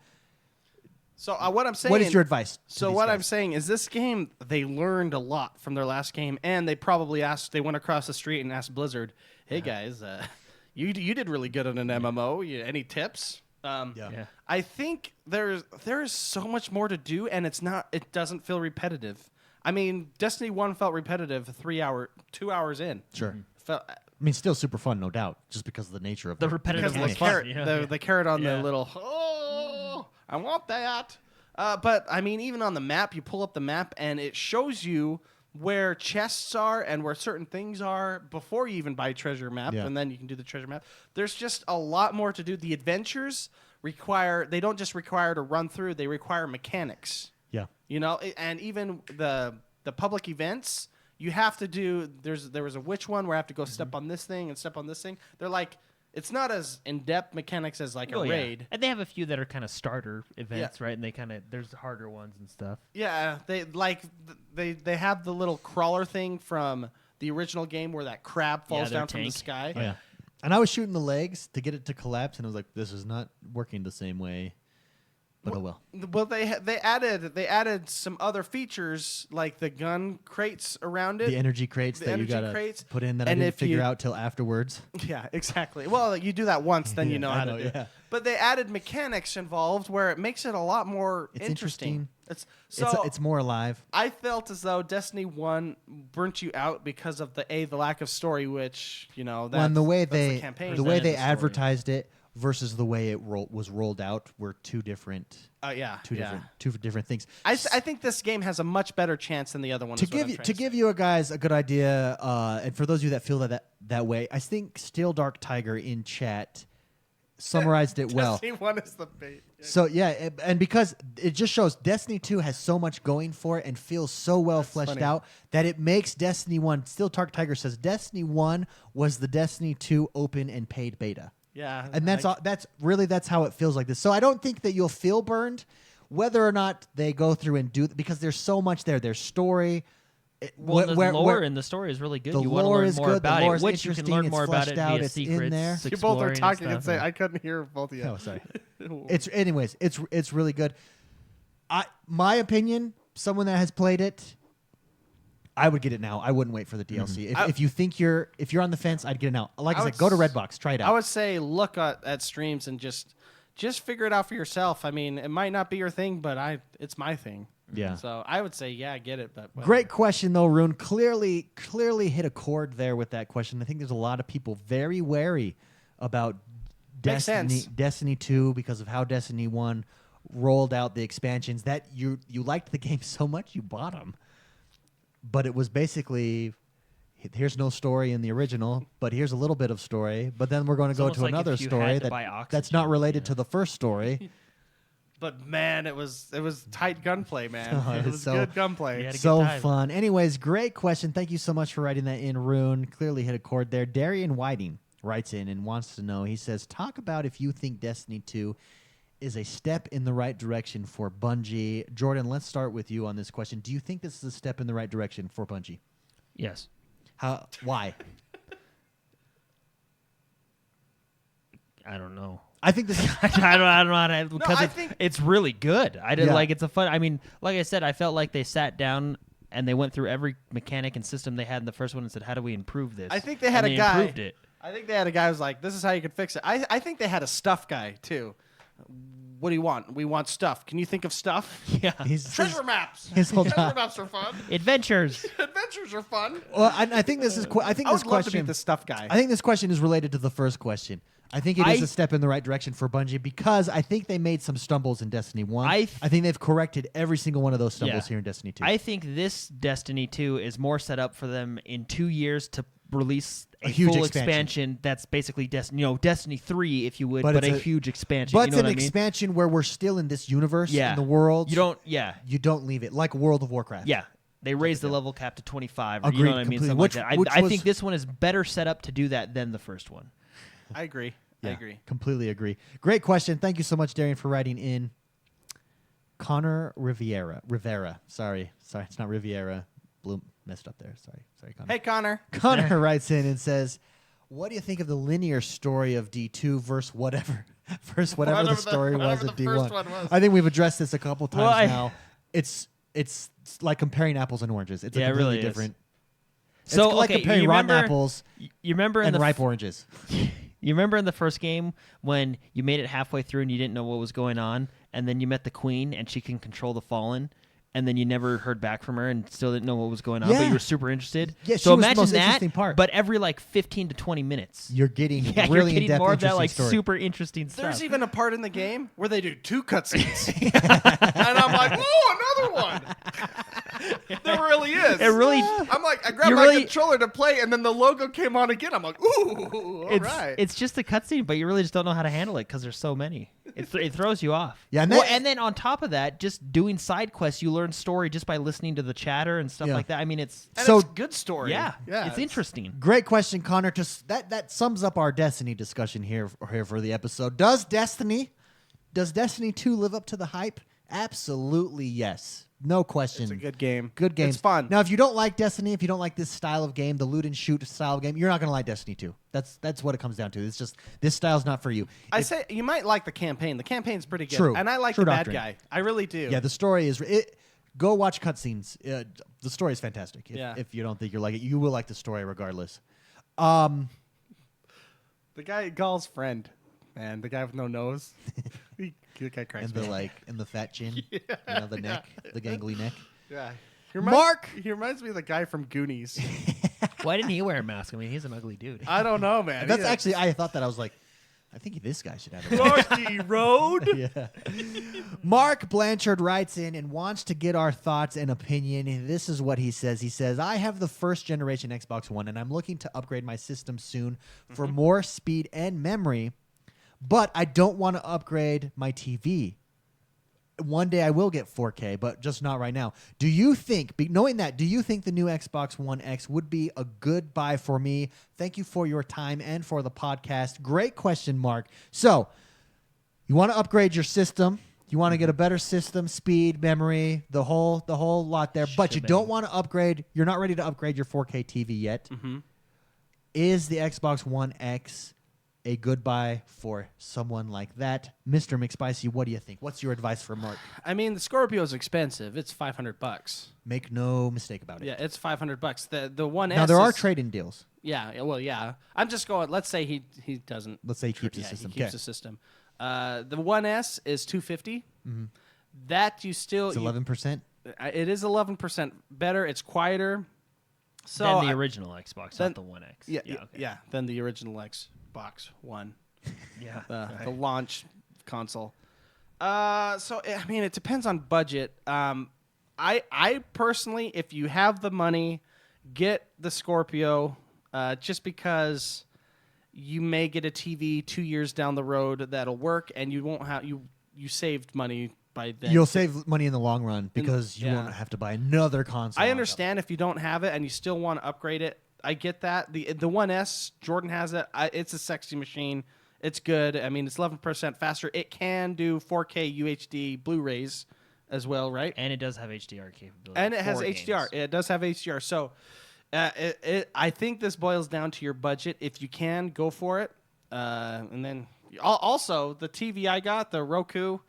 So what I'm saying.
What is your advice?
So what I'm saying is, this game, they learned a lot from their last game, and they probably went across the street and asked Blizzard, "Hey guys, you did really good on an MMO. Any tips?"
Yeah.
I think there is so much more to do, and it doesn't feel repetitive. I mean, Destiny 1 felt repetitive 2 hours in.
Sure.
Felt,
I mean, still super fun, no doubt, just because of the nature of
The
the
repetitive
because
was
the
fun.
carrot,
Yeah.
the carrot on
Yeah.
the little, I want that. But I mean, even on the map, you pull up the map and it shows you where chests are and where certain things are before you even buy treasure map,
Yeah.
and then you can do the treasure map. There's just a lot more to do. The adventures they don't just require to run through, they require mechanics.
Yeah.
And even the public events, you have to do. There was a witch one where I have to go step on this thing and step on this thing. They're like, it's not as in-depth mechanics as like a
Yeah.
raid.
And they have a few that are kind of starter events, right? And there's harder ones and stuff.
Yeah, they have the little crawler thing from the original game where that crab falls
their
down from the
tank.
sky.
Oh, yeah. And I was shooting the legs to get it to collapse, and I was like, this is not working the same way. But oh well.
Well, they added some other features like the gun crates around it.
The energy crates
The
that you
energy
gotta
crates.
put in that I
And
didn't
if
figure
you-
out till afterwards.
Yeah, exactly. Well, you do that once, then you
Yeah,
know
I
how
know,
to do
yeah.
it. But they added mechanics involved where it makes it a lot more
It's
interesting.
interesting.
It's
It's more alive.
I felt as though Destiny 1 burnt you out because of the lack of story, which, that's,
And the way
that's the
they
campaign.
the way
presented
they
the story.
advertised it versus the way it was rolled out were two different two different things.
I think this game has a much better chance than the other one.
To give you guys a good idea, and for those of you that feel that way, I think Steel Dark Tiger in chat summarized it well.
Destiny 1 is the bait.
So yeah, and because it just shows Destiny 2 has so much going for it and feels so well fleshed
funny.
out that it makes Destiny 1. Steel Dark Tiger says Destiny 1 was the Destiny 2 open and paid beta.
Yeah,
And that's how it feels like this. So I don't think that you'll feel burned whether or not they go through and do, because there's so much there. There's story.
Well, the lore in the story is really good.
The
You want to
lore
learn
is
more
good.
about
the lore
it,
is
which you can learn
interesting,
more
it's
about it
fleshed out,
via
it's in
secrets.
there.
You both are
exploring and
talking and
stuff.
say I couldn't hear both of you.
Oh, sorry. It's really good. My opinion, someone that has played it, I would get it now. I wouldn't wait for the DLC. If you think if you're on the fence, I'd get it now. Like I said, go to Redbox, try it out.
I would say look at streams and just figure it out for yourself. I mean, it might not be your thing, but it's my thing.
Yeah.
So I would say, yeah, get it. But
Great question, though, Rune. Clearly hit a chord there with that question. I think there's a lot of people very wary about
Makes sense.
Destiny 2 because of how Destiny 1 rolled out the expansions. That you liked the game so much you bought them. But it was basically, here's no story in the original, but here's a little bit of story. But then we're going to go to
like
another
if you
story
had to buy
that's not
oxygen,
related to the first story.
But man, it was tight gunplay, man.
Oh,
it was
so-
good gunplay.
You had a
So
good time.
fun. Anyways, great question. Thank you so much for writing that in, Rune. Clearly hit a chord there. Darian Whiting writes in and wants to know. He says, talk about if you think Destiny 2 is a step in the right direction for Bungie. Jordan, let's start with you on this question. Do you think this is a step in the right direction for Bungie?
Yes.
Why?
I don't know.
I think this.
I don't know how to, because
I think-
it's really good. I did
Yeah.
like it's a fun. I mean, like I said, I felt like they sat down and they went through every mechanic and system they had in the first one and said, "How do we improve this?"
I think they had
And
a guy.
Improved it.
I think they had a guy who was like, this is how you can fix it. I think they had a stuff guy, too. What do you want? We want stuff. Can you think of stuff?
Yeah.
Treasure maps.
his whole
Treasure
job.
maps are fun.
Adventures.
Adventures are fun.
Well, I think this is. I think
I
this
would love to
question.
be the stuff guy.
I think this question is related to the first question. I think it is
I-
a step in the right direction for Bungie because I think they made some stumbles in Destiny 1. I think they've corrected every single one of those stumbles
Yeah.
here in Destiny 2.
I think this Destiny 2 is more set up for them in 2 years to release a
huge
full
expansion.
that's basically Destiny 3, if you would,
But
but
it's
a
a-
huge expansion.
but
You
it's
know
an
what I mean?
expansion where we're still in this universe,
Yeah.
in the world.
You don't. Yeah.
You don't leave it like World of Warcraft.
Yeah. They raised the level cap to 25. Or, you
Agreed
know what I mean?
completely.
Something
Which-
like that.
which
I
was-
think this one is better set up to do that than the first one.
I agree.
Yeah,
I agree.
completely agree. Great question. Thank you so much, Darian, for writing in. Connor Rivera. Sorry, it's not Riviera. Bloom messed up there. Sorry, Connor.
Hey, Connor.
Connor writes in and says, "What do you think of the linear story of D2 versus whatever the story was
whatever
of
the
D1?"
first one was.
I think we've addressed this a couple times
Well,
now. It's like comparing apples and oranges. It's
Yeah,
a
it
completely
really is.
different.
So
it's like
okay,
comparing
you
rotten
remember,
apples
You remember in
and
the
ripe oranges.
You remember in the first game when you made it halfway through and you didn't know what was going on, and then you met the queen and she can control the fallen, and then you never heard back from her and still didn't know what was going on, but
Yeah.
you were super interested.
Yeah,
so
she was the
imagine
most
that,
interesting part.
but every like 15 to 20 minutes.
You're getting
yeah,
really
you're getting
in-depth,
more of that
interesting
like
story.
super interesting stuff.
There's even a part in the game where they do 2 cutscenes. And I'm like, whoa, another one. There really is.
It really.
I'm like, I grabbed
You
my
really-
controller to play, and then the logo came on again. I'm like, ooh, all right.
It's just a cutscene, but you really just don't know how to handle it because there's so many. It throws you off.
Yeah, and
Well,
that-
and then on top of that, just doing side quests, you learn story just by listening to the chatter and stuff
Yeah.
like that. I mean, it's
And
So-
it's good story.
yeah,
yeah,
it's interesting.
Great question, Connor. That sums up our Destiny discussion here for the episode. Does Destiny 2 live up to the hype? Absolutely yes. No question.
It's a good game.
Good game.
It's fun.
Now, if you don't like Destiny, if you don't like this style of game, the loot and shoot style of game, you're not going to like Destiny 2. That's what it comes down to. It's just this style's not for you.
I say you might like the campaign. The campaign's pretty good.
True.
And I like
True
the
doctrine.
bad guy. I really do.
Yeah, the story is. Go watch cutscenes. The story is fantastic.
Yeah.
If you don't think you like it, you will like the story regardless.
The guy, Gall's friend, man, the guy with no nose. The guy cracks
And
me.
the fat chin, the neck, the gangly neck.
Yeah.
Mark!
He reminds me of the guy from Goonies.
Why didn't he wear a mask? I mean, he's an ugly dude.
I don't know, man.
That's
He-
actually I thought that I was like, I think this guy should have it.
Rocky Road.
Yeah. Mark Blanchard writes in and wants to get our thoughts and opinion. This is what he says. He says, I have the first generation Xbox One, and I'm looking to upgrade my system soon for more speed and memory, but I don't want to upgrade my TV. One day I will get 4K, but just not right now. Do you think, knowing that, do you think the new Xbox One X would be a good buy for me? Thank you for your time and for the podcast. Great question, Mark. So, you want to upgrade your system. You want to get a better system, speed, memory, the whole lot there, but you don't want to upgrade. You're not ready to upgrade your 4K TV yet.
Mm-hmm.
Is the Xbox One X a good buy for someone like that? Mr. McSpicy, what do you think? What's your advice for Mark?
I mean, the Scorpio is expensive. It's $500.
Make no mistake about it.
Yeah, it's $500. The One S.
Now there are trade-in deals.
Yeah, well, yeah. I'm just going. Let's say he doesn't.
Let's say he keeps the system.
He keeps the system. The One S is $250. Mm-hmm. That you still.
It's 11%.
It is 11% better. It's quieter. So
than the original Xbox, not the One X.
Yeah, yeah. Than the original Xbox One.
Yeah,
the launch console. So I mean, it depends on budget. I personally, if you have the money, get the Scorpio, just because you may get a TV 2 years down the road that'll work, and you won't have you saved money by then.
You'll save money in the long run because you won't have to buy another console.
I understand if you don't have it and you still want to upgrade it. I get that. The One S, Jordan has it. It's a sexy machine. It's good. I mean, it's 11% faster. It can do 4K UHD Blu-rays as well, right?
And it does have HDR capability.
And it has HDR. It does have HDR. So I think this boils down to your budget. If you can, go for it. And then also the TV I got, the Roku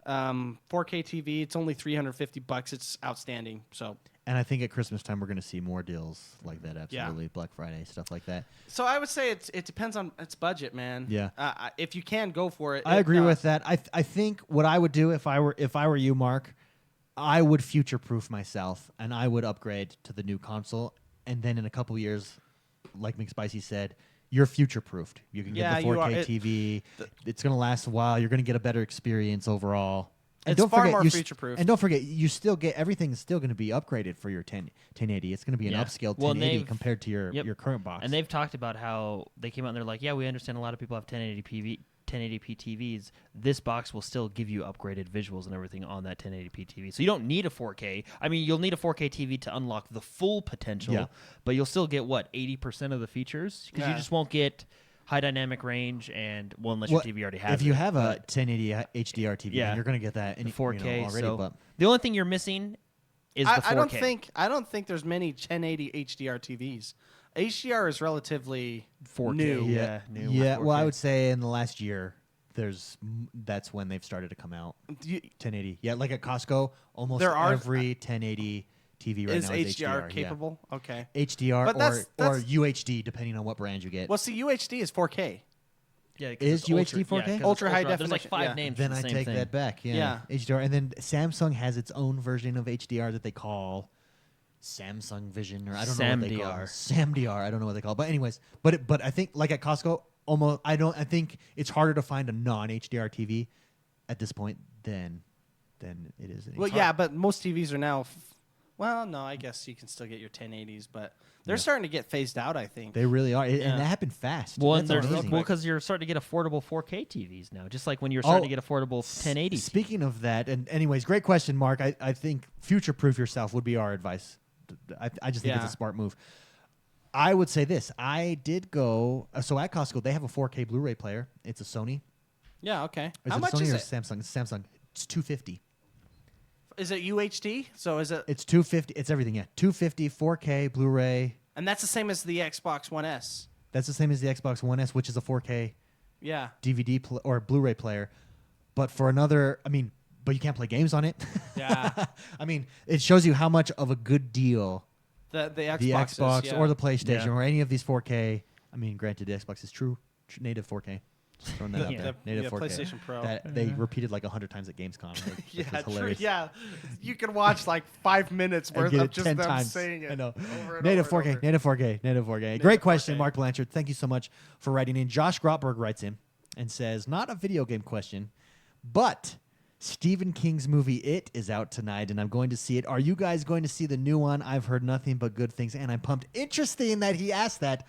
4K TV, it's only $350. It's outstanding. So.
And I think at Christmas time we're going to see more deals like that. Absolutely, Black Friday stuff like that.
So I would say it depends on its budget, man.
Yeah.
If you can, go for it.
I agree with that. I think what I would do if I were you, Mark, I would future-proof myself and I would upgrade to the new console. And then in a couple years, like McSpicy said, you're future-proofed. You can get the 4K TV. It's going to last a while. You're going to get a better experience overall. And
it's far more future-proof.
And don't forget, you still get everything is still going to be upgraded for your 1080. It's going to be an upscaled 1080 compared to your current box.
And they've talked about how they came out and they're like, yeah, we understand a lot of people have 1080p TVs. This box will still give you upgraded visuals and everything on that 1080p TV. So you don't need a 4K. I mean, you'll need a 4K TV to unlock the full potential, but you'll still get, 80% of the features? Because you just won't get high dynamic range, and unless your TV already has it.
If you have a 1080 HDR TV, then you're going to get that in 4K already.
So
but
the only thing you're missing is the 4K.
I don't think there's many 1080 HDR TVs. HDR is relatively
4K.
New.
New.
Yeah, well, I would say in the last year, that's when they've started to come out. 1080. Yeah, like at Costco, almost every 1080 TV right now is
HDR capable. Yeah. Okay.
HDR or UHD, depending on what brand you get.
Well, see, UHD is 4K.
Yeah,
is UHD 4K?
Ultra high definition.
There's like 5 names.
Then
for the
I
same
take
thing.
that back. Yeah. HDR, and then Samsung has its own version of HDR that they call Samsung Vision, or I don't know what they call it. SamDR. I don't know what they call it. But anyways, but I think like at Costco, I think it's harder to find a non-HDR TV at this point than it is.
Well, yeah, but most TVs are now. Well, no, I guess you can still get your 1080s, but they're starting to get phased out, I think.
They really are, and that happened fast.
Well, because you're starting to get affordable 4K TVs now, just like when you're starting to get affordable 1080s.
Speaking of that, and anyways, great question, Mark. I think future-proof yourself would be our advice. I just think it's a smart move. I would say this. I did go... so at Costco, they have a 4K Blu-ray player. It's a Sony.
Yeah, okay.
How much is it? Samsung? It's Samsung. It's $250.
Is it UHD? So is it?
It's $250. It's everything. Yeah, $250 4K Blu-ray.
And that's the same as the Xbox One S.
That's the same as the Xbox One S, which is a 4K.
Yeah.
DVD or Blu-ray player, but for another. I mean, but you can't play games on it.
Yeah.
I mean, it shows you how much of a good deal
the
Xbox or the PlayStation or any of these 4K. I mean, granted, the Xbox is true native 4K. Throwing that out there. Native 4K.
PlayStation Pro.
That they repeated like 100 times at Gamescom. Which was hilarious.
True. Yeah, you can watch like 5 minutes worth of just them
times.
saying it.
I know.
Over and
native
over
4K.
and over.
Native 4K. Native 4K. Great question, Mark Blanchard. Thank you so much for writing in. Josh Grotberg writes in and says, not a video game question, but Stephen King's movie It is out tonight, and I'm going to see it. Are you guys going to see the new one? I've heard nothing but good things, and I'm pumped. Interesting that he asked that.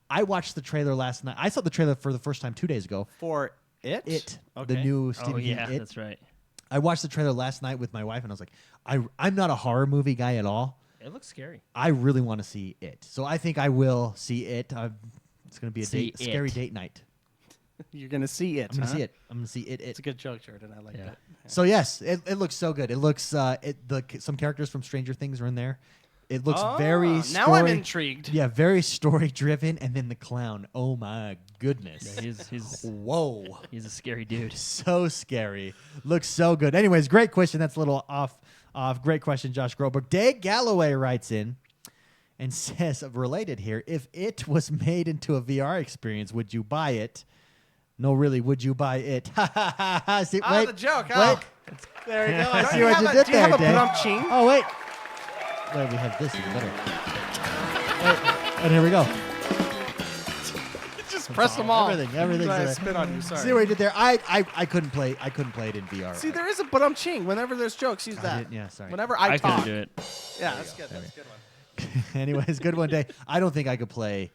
I watched the trailer last night. I saw the trailer for the first time 2 days ago.
For It?
The new Stephen King It.
That's right.
I watched the trailer last night with my wife, and I was like, I'm not a horror movie guy at all.
It looks scary.
I really want to see It. So I think I will see It. It's going to be a scary date night.
You're gonna see it.
I'm gonna see it. I'm gonna see it.
It's a good joke, Jordan. I like
Yeah.
that.
So yes, it looks so good. It looks some characters from Stranger Things are in there. It looks very
now I'm intrigued.
Yeah, very story driven, and then the clown. Oh my goodness!
Yeah, he's
Whoa,
he's a scary dude.
so scary. Looks so good. Anyways, great question. That's a little off. Great question, Josh Groberg. Dave Galloway writes in and says, related here, if it was made into a VR experience, would you buy it? No, really, would you buy it? See, wait,
the joke.
wait.
Oh.
There you go. I
Don't
see
you
what
have
you
a-
did
do you
there,
have a
Dave.
ba-dum-ching?
Oh, wait. Wait, we have this. Even better. Wait, and here we go.
Just press them all.
Everything's
I
there.
spit on you. Sorry.
See what you did there? I couldn't play it in VR.
See, there is a ba-dum-ching. Whenever there's jokes, use that.
Yeah, sorry.
Whenever I
couldn't
talk.
do it.
Yeah, that's good. That's a good one.
Anyways, good one, Dave. I don't think I could play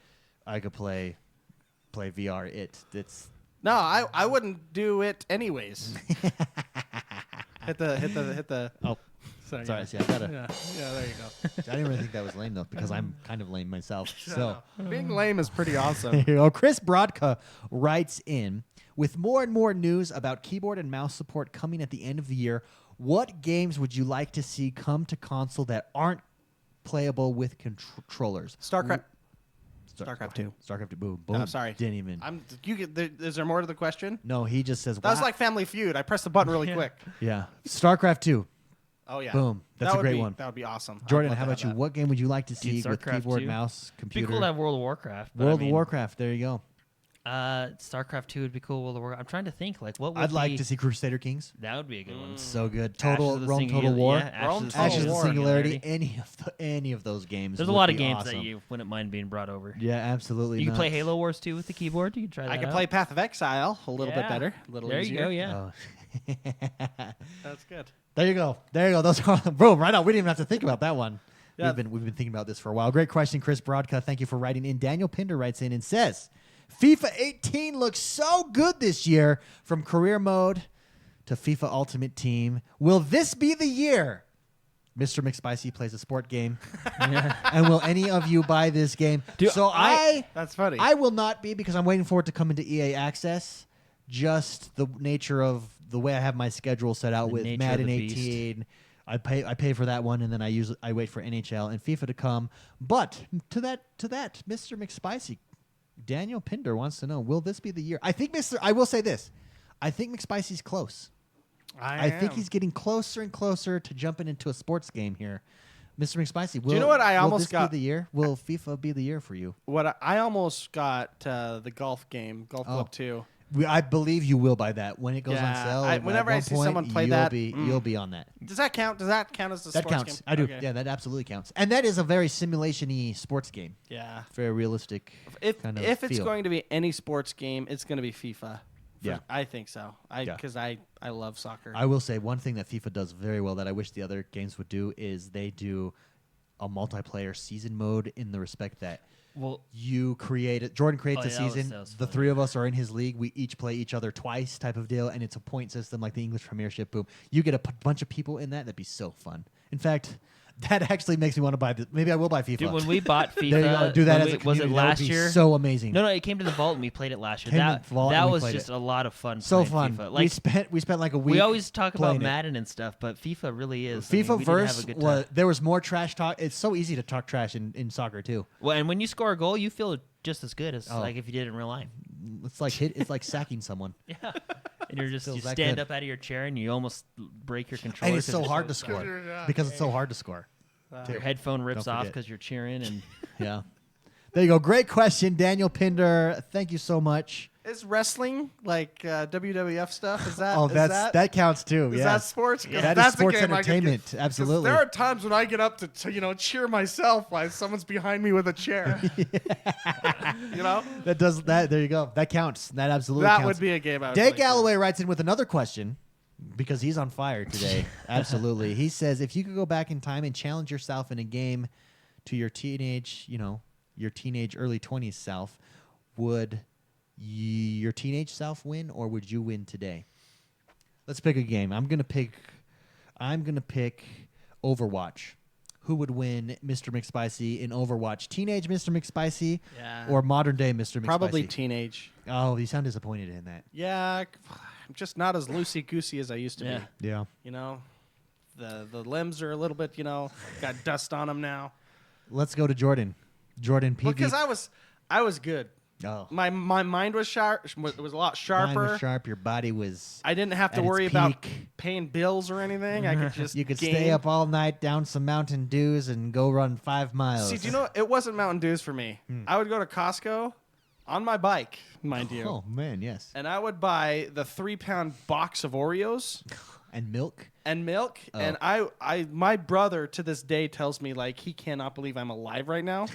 VR. It's
No, I wouldn't do it anyways. hit the.
oh.
Sorry.
Sorry, see, I gotta.
Yeah, there you go.
I didn't really think that was lame though, because I'm kind of lame myself. So
Being lame is pretty awesome.
here you go. Chris Brodka writes in with more and more news about keyboard and mouse support coming at the end of the year. What games would you like to see come to console that aren't playable with controllers?
StarCraft.
Star-
StarCraft 2.
StarCraft 2. Boom.
No,
Boom.
I'm sorry.
Didn't even.
Is there more to the question?
No, he just says.
That was
"Wow."
like Family Feud. I pressed the button really quick.
Yeah. StarCraft 2.
Oh yeah.
Boom. That's
That
a
would
great
be-
one.
That would be awesome. I'd
Jordan,
love
how
to
about you?
have that.
What game would you like to see with
StarCraft
keyboard,
2.
mouse,
It'd be
computer?
cool to have World of Warcraft. But
World
I mean,
of Warcraft. There you go.
StarCraft 2 would be cool. World of Warcraft. I'm trying to think. Like, what would
I'd like
be-
to see Crusader Kings.
That would be a good one.
So good.
Ashes
Total
of the
Rome, Total
Singular-
War.
Yeah,
Rome,
Ashes
Total
Ashes of
War.
Singularity. Any of those games.
There's a
would
lot of
be
games
awesome.
that you wouldn't mind being brought over.
Yeah, absolutely.
You can
not.
play Halo Wars 2 with the keyboard. You can try that
I could
out.
play Path of Exile a little bit
Yeah.
better. A little
There
easier.
you go. Yeah.
Oh.
That's good.
There you go. There you go. Those are boom right now. We didn't even have to think about that one.
Yeah.
We've been thinking about this for a while. Great question, Chris Brodka. Thank you for writing in. Daniel Pinder writes in and says, FIFA 18 looks so good this year, from career mode to FIFA Ultimate Team. Will this be the year Mr. McSpicy plays a sport game? And will any of you buy this game?
Dude,
so
That's funny.
I will not be, because I'm waiting for it to come into EA Access. Just the nature of the way I have my schedule set out
The
with
nature of
Madden
the beast.
18. I pay for that one, and then I wait for NHL and FIFA to come. But to that, Mr. McSpicy, Daniel Pinder wants to know: will this be the year? I will say this: I think McSpicy's close. I think he's getting closer and closer to jumping into a sports game here. Mr. McSpicy, will,
you know what I
will
almost
this
got?
be the year? Will FIFA be the year for you?
What I almost got the golf game, Golf
Oh.
Club 2.
I believe you will buy that when it goes on
Yeah,
sale.
whenever
at
I
one
see
point,
someone play
you'll
that,
you'll be on that.
Does that count? Does that count as the
That
sports
counts.
game?
I do.
Okay.
Yeah, that absolutely counts. And that is a very simulation-y sports game.
Yeah.
Very realistic.
If
kind of
if it's
feel.
going to be any sports game, it's going to be FIFA.
Yeah.
I think so.
Yeah.
Because I love soccer.
I will say one thing that FIFA does very well that I wish the other games would do is they do a multiplayer season mode, in the respect that
Well,
you create it. Jordan creates
Oh,
a
yeah, that was-
season.
that was
The
fun.
three of us are in his league. We each play each other twice, type of deal, and it's a point system like the English Premiership. Boom! You get a bunch of people in that. That'd be so fun. In fact, that actually makes me want to buy. Maybe I will buy FIFA.
dude, when we bought FIFA,
there you go. Do that
when
as
we-
a
was
community.
it
That would
last
be
year?
So amazing.
No, it came to the vault and we played it last year.
Came to
That
the vault and we
was
played
just
it.
a lot of fun.
So
playing
fun.
FIFA. Like
we spent like a week.
we always talk about
playing it.
Madden and stuff, but FIFA really is. I
FIFA
mean, we did have a
verse
good
was
time.
there was more trash talk. It's so easy to talk trash in soccer too.
Well, and when you score a goal, you feel just as good as
Oh.
like if you did it in real life.
It's like sacking someone.
Yeah, and you're just
Feels
you
that
stand
good.
up out of your chair and you almost break your controller.
And it's
'cause
so
you're
hard to
excited.
score because it's so hard to score.
Your headphone rips
Don't
off
forget.
because you're cheering, and
Yeah. There you go. Great question, Daniel Pinder. Thank you so much.
Is wrestling like WWF stuff? Is that?
Oh,
is
that counts too.
Is
Yeah.
that sports? 'Cause
That is
that's a
sports
game I could get-
entertainment.
'cause
Absolutely.
There are times when I get up to cheer myself while someone's behind me with a chair. You know,
That does that. There you go. That counts. That absolutely
that
counts.
would be a game. I would
Dave
play, too.
Galloway writes in with another question because he's on fire today. Absolutely. He says, if you could go back in time and challenge yourself in a game to your teenage, your teenage early 20s self, would your teenage self win or would you win today? Let's pick a game. I'm going to pick Overwatch. who would win Mr. McSpicy in Overwatch? Teenage Mr. McSpicy
Yeah.
or modern day Mr. McSpicy?
Probably teenage.
Oh, you sound disappointed in that.
Yeah, I'm just not as loosey-goosey as I used to
Yeah.
be.
Yeah.
You know, the limbs are a little bit, got dust on them now.
Let's go to Jordan. Jordan PV.
Because I was good.
Oh.
My mind was sharp. It was a lot sharper.
Mine was sharp. Your body was.
I didn't have to
at its
worry about
peak.
paying bills or anything. I could just
You could
game.
stay up all night, down some Mountain Dews, and go run 5 miles.
See, do you know, it wasn't Mountain Dews for me. I would go to Costco on my bike, mind you.
Oh, man, yes.
And I would buy the 3-pound box of Oreos
And milk?
and milk.
Oh.
And my brother to this day tells me like he cannot believe I'm alive right now,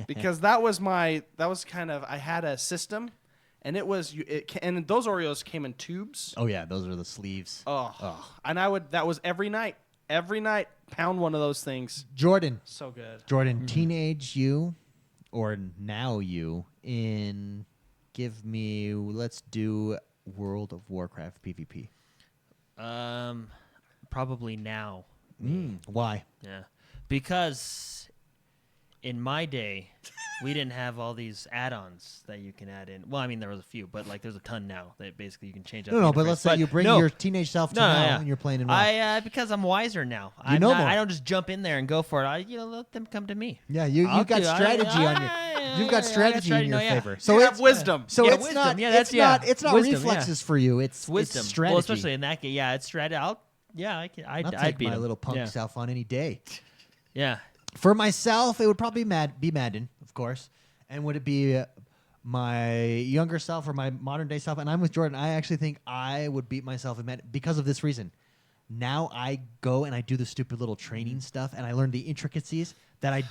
because I had a system, and and those Oreos came in tubes.
Oh, yeah, those are the sleeves.
Oh, and that was every night, pound one of those things.
Jordan.
So good.
Jordan, teenage you, or now you, let's do World of Warcraft PvP.
Probably now.
Why?
Yeah, because in my day, we didn't have all these add-ons that you can add in. Well, I mean, there was a few, but like there's a ton now that basically you can change up.
No,
the
but
interface.
let's say you bring
no.
your teenage self to
No,
now
yeah.
and you're playing in WoW.
Because I'm wiser now.
know more.
I don't just jump in there and go for it. Let them come to me.
Yeah, you've got strategy on your. You've got strategy in your favor.
So you have wisdom.
So
Yeah,
it's
wisdom.
not.
Yeah,
it's
that's-
not. It's not
wisdom,
reflexes for you. It's
Wisdom.
It's strategy.
Well, especially in that game. Yeah, it's strategy. I can.
I'll
I'd
take
beat
my
him.
little punk
yeah.
self on any day.
Yeah.
For myself, it would probably be Madden, of course. And would it be my younger self or my modern day self? And I'm with Jordan. I actually think I would beat myself in Madden because of this reason. Now I go and I do the stupid little training stuff, and I learn the intricacies that I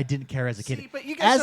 didn't care as a kid.
See, but you guys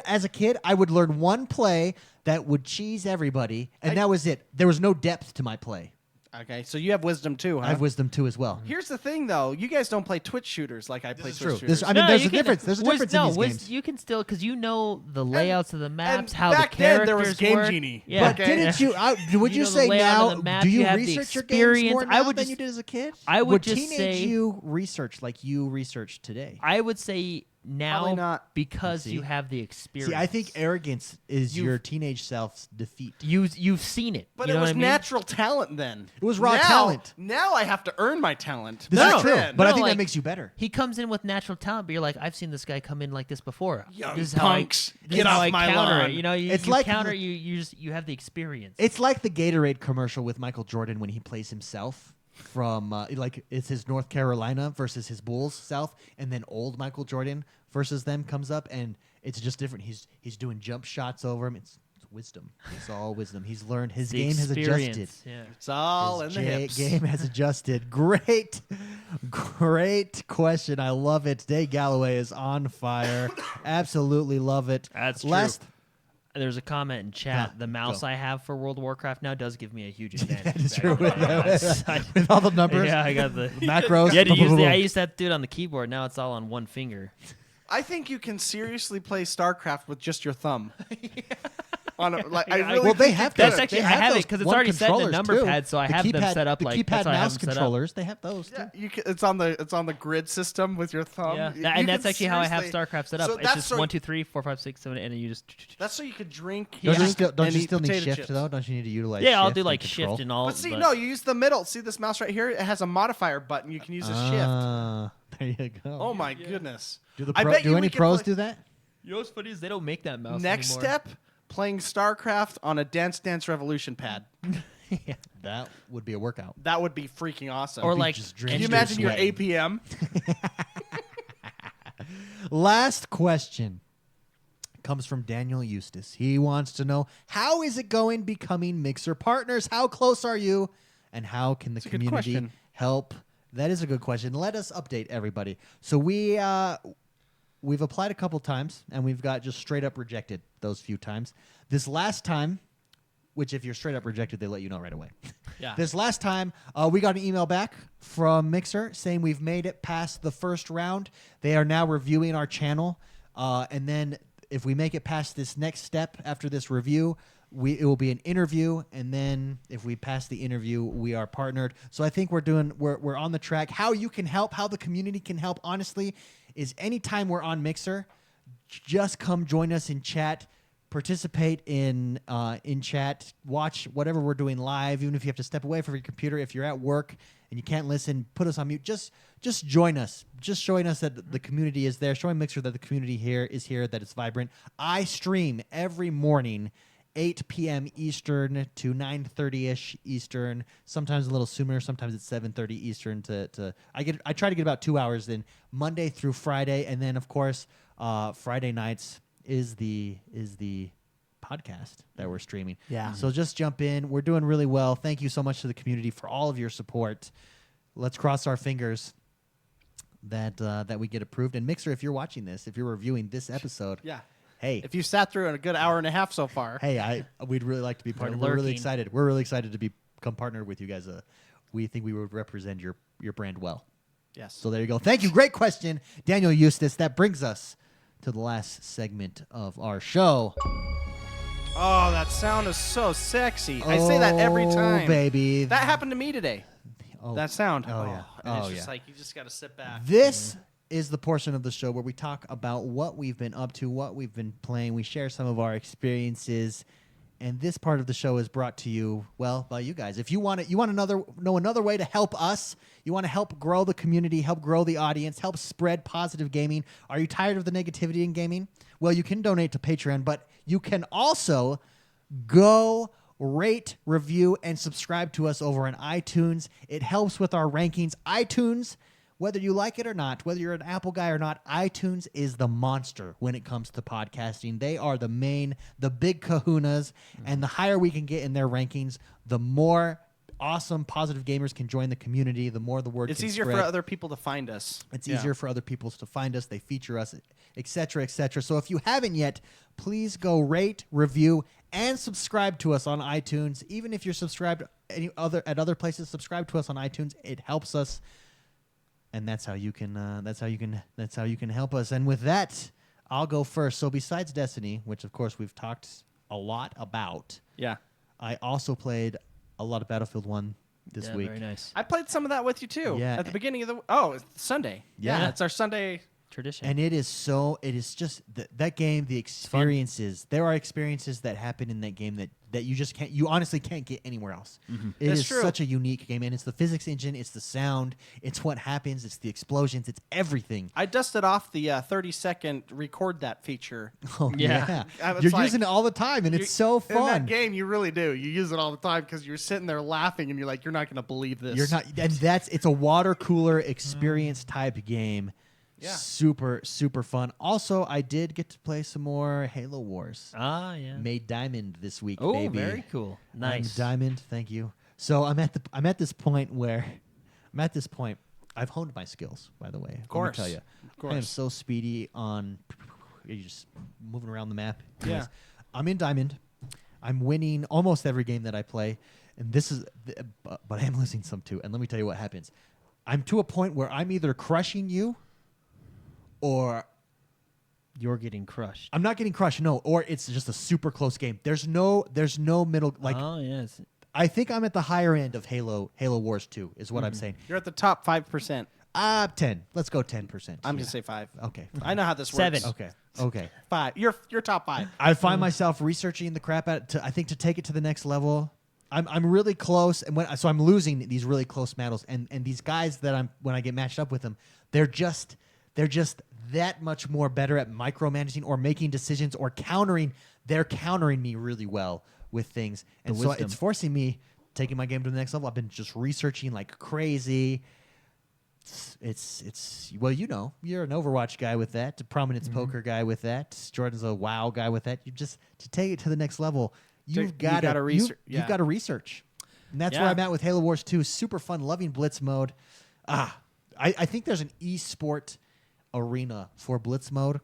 As a kid, I would learn one play that would cheese everybody, and that was it. There was no depth to my play.
Okay, so you have wisdom too, huh?
I have wisdom too as well.
Here's the thing, though. You guys don't play Twitch shooters like I play
is
Twitch
true.
shooters.
I mean, there's
you
a difference. There's a difference in these games.
You can still, because you know the layouts of the maps,
and
how
back
the
then
characters
there was Game
work.
Genie.
Yeah.
But didn't you? Would you
know the
say
layout of
now?
the map,
Do you
have the
research your games
experience.
more
I
now
would
than
just-
you did as a kid?
I would just
teenage
say-
you research like you research today.
I would say now
Probably not.
because
See?
you have the experience.
See, I think arrogance is
You've-
your teenage self's defeat.
you've seen it.
But
you
it
know
was
what I mean?
natural talent then.
It was raw
Now-
talent.
Now I have to earn my talent.
This
Back
is true,
then-
but I
No,
think that
like-
makes you better.
He comes in with natural talent, but you're like, I've seen this guy come in like this before.
Young
This is how I-
punks,
this
get
is how
off
I
my
counter
lawn.
it. You know, you,
It's
you
like
counter.
the-
You have the experience.
It's like the Gatorade commercial with Michael Jordan when he plays himself from like it's his North Carolina versus his Bulls self, and then old Michael Jordan versus them comes up, and it's just different. He's doing jump shots over him. It's wisdom. It's all wisdom. He's learned. His
the
game has
experience.
adjusted.
Yeah.
It's all in
His
the hips.
game has adjusted. Great question. I love it. Dave Galloway is on fire. Absolutely love it.
That's true.
Last,
There's a comment in chat.
Huh,
The mouse
go.
I have for World of Warcraft now does give me a huge advantage.
that is true.
I-
With all the numbers,
yeah, I got the
macros.
Yeah,
boom, boom, boom,
I
boom.
used to have to do it on the keyboard. Now it's all on one finger.
I think you can seriously play StarCraft with just your thumb. I really
Well,
think
they
you
have
can.
That's
those-
actually-
they
I have it
those
'cause it's
one
already set in the
controllers,
number
too.
pad, so I
The
have them
keypad-
set up
the
like-
keypad
that's why I have
mouse
them set up.
controllers. They have those.
Yeah,
Too.
it's on the grid system with your thumb.
Yeah,
You
and
can
that's actually how I have
seriously-
StarCraft set up.
So
It's
that's
just
so-
1, 2, 3, 4, 5, 6, 7, and then you just.
That's so you could drink.
Don't
yeah,
you still, don't
and
you
eat
still need
potato
shift
chips.
though? Don't you need to utilize?
Yeah, I'll
shift
do like
control?
shift and all.
But see, no, you use the middle. See this mouse right here? It has a modifier button. You can use as shift.
There you go.
Oh my goodness!
do
I bet you we
any
could
pros
play-
do that?
You know what's funny is they don't make that mouse
Next
anymore.
step: playing StarCraft on a Dance Dance Revolution pad.
Yeah.
That would be a workout.
That would be freaking awesome.
Or
be
like,
just
can
drenched
you
in
imagine your
sweat.
APM?
Last question comes from Daniel Eustace. He wants to know, how is it going becoming Mixer partners? How close are you? And how can the
a good
community
question.
help? That is a good question. Let us update everybody. So we've applied a couple times, and we've got just straight up rejected those few times. This last time, which if you're straight up rejected, they let you know right away.
Yeah.
This last time, we got an email back from Mixer saying we've made it past the first round. They are now reviewing our channel. And then if we make it past this next step after this review, it will be an interview, and then if we pass the interview, we are partnered. So I think we're on the track. How you can help, how the community can help, honestly, is anytime we're on Mixer, just come join us in chat, participate in chat, watch whatever we're doing live, even if you have to step away from your computer. If you're at work and you can't listen, put us on mute. Just join us. Just showing us that the community is there, showing Mixer that the community here is here, that it's vibrant. I stream every morning, 8 p.m. Eastern to 9:30ish Eastern. Sometimes a little sooner. Sometimes it's 7:30 Eastern. I try to get about 2 hours in Monday through Friday, and then of course Friday nights is the podcast that we're streaming.
Yeah.
So just jump in. We're doing really well. Thank you so much to the community for all of your support. Let's cross our fingers that we get approved. And Mixer, if you're watching this, if you're reviewing this episode,
Yeah.
hey,
If you sat through a good hour and a half so far.
hey, we'd really like to be partnered. We're really
lurking.
excited. We're really excited to become partnered with you guys. We think we would represent your brand well.
Yes.
So there you go. Thank you. Great question, Daniel Eustace. That brings us to the last segment of our show.
Oh, that sound is so sexy. I say that every time.
Oh, baby.
That happened to me today.
Oh.
That sound.
Oh, yeah.
And it's
Oh,
just
yeah.
like you just got to sit back.
This is the portion of the show where we talk about what we've been up to, what we've been playing. We share some of our experiences, and this part of the show is brought to you, well, by you guys. If you want to, know another way to help us, you want to help grow the community, help grow the audience, help spread positive gaming. Are you tired of the negativity in gaming? Well, you can donate to Patreon, but you can also go rate, review, and subscribe to us over on iTunes. It helps with our rankings. iTunes, whether you like it or not, whether you're an Apple guy or not, iTunes is the monster when it comes to podcasting. They are the big kahunas, and the higher we can get in their rankings, the more awesome, positive gamers can join the community, the more the word
It's
can
easier
spread.
for other people to find us.
It's
Yeah.
easier for other people to find us. They feature us, et cetera, et cetera. So if you haven't yet, please go rate, review, and subscribe to us on iTunes. Even if you're subscribed at other places, subscribe to us on iTunes. It helps us, and that's how you can help us. And with that, I'll go first. So besides Destiny, which of course we've talked a lot about,
Yeah.
I also played a lot of Battlefield 1 this week.
Very nice.
I played some of that with you too.
Yeah.
At the beginning of it's Sunday.
Yeah.
It's our Sunday.
Tradition.
And it is just that game, the experiences. There are experiences that happen in that game that you honestly can't get anywhere else. It
That's
is
true.
such a unique game, and it's the physics engine, it's the sound, it's what happens, it's the explosions, it's everything.
I dusted off the 30-second record that feature.
Oh,
Yeah.
It's
You're
like-
using it all the time, and it's so
In that
fun.
game, you really do. You use it all the time because you're sitting there laughing and you're like, you're not going to believe this.
You're not, and it's a water cooler experience type game.
Yeah.
Super, super fun. Also, I did get to play some more Halo Wars.
Yeah.
Made Diamond this week,
Oh,
baby.
very cool. Nice.
I'm Diamond, thank you. So I'm at this point where I've honed my skills, by the way. Of
course.
Let me tell you.
Of course.
I am so speedy on you're just moving around the map.
Yeah.
Anyways, I'm in Diamond. I'm winning almost every game that I play, and but I am losing some too. And let me tell you what happens. I'm to a point where I'm either crushing you or
You're getting crushed.
I'm not getting crushed, no, or it's just a super close game. There's no middle
Oh, yes.
I think I'm at the higher end of Halo Wars 2 is what I'm saying.
You're at the top 5%.
10. Let's go 10%.
I'm going to say 5.
Okay.
I know how this
Seven.
works.
Okay.
5. You're top 5.
I find myself researching the crap out I think to take it to the next level. I'm really close, and so I'm losing these really close battles, and these guys that when I get matched up with them, they're just that much more better at micromanaging or making decisions or countering. They're countering me really well with things, and
The
so
wisdom.
it's forcing me taking my game to the next level. I've been just researching like crazy. It's well, you're an Overwatch guy with that, a Prominence poker guy with that. Jordan's a WoW guy with that. You just to take it to the next level. You've got to
research.
You've got to research, and that's where
Yeah.
I'm at with Halo Wars 2. Super fun, loving Blitz mode. I think there's an esport arena for Blitz mode.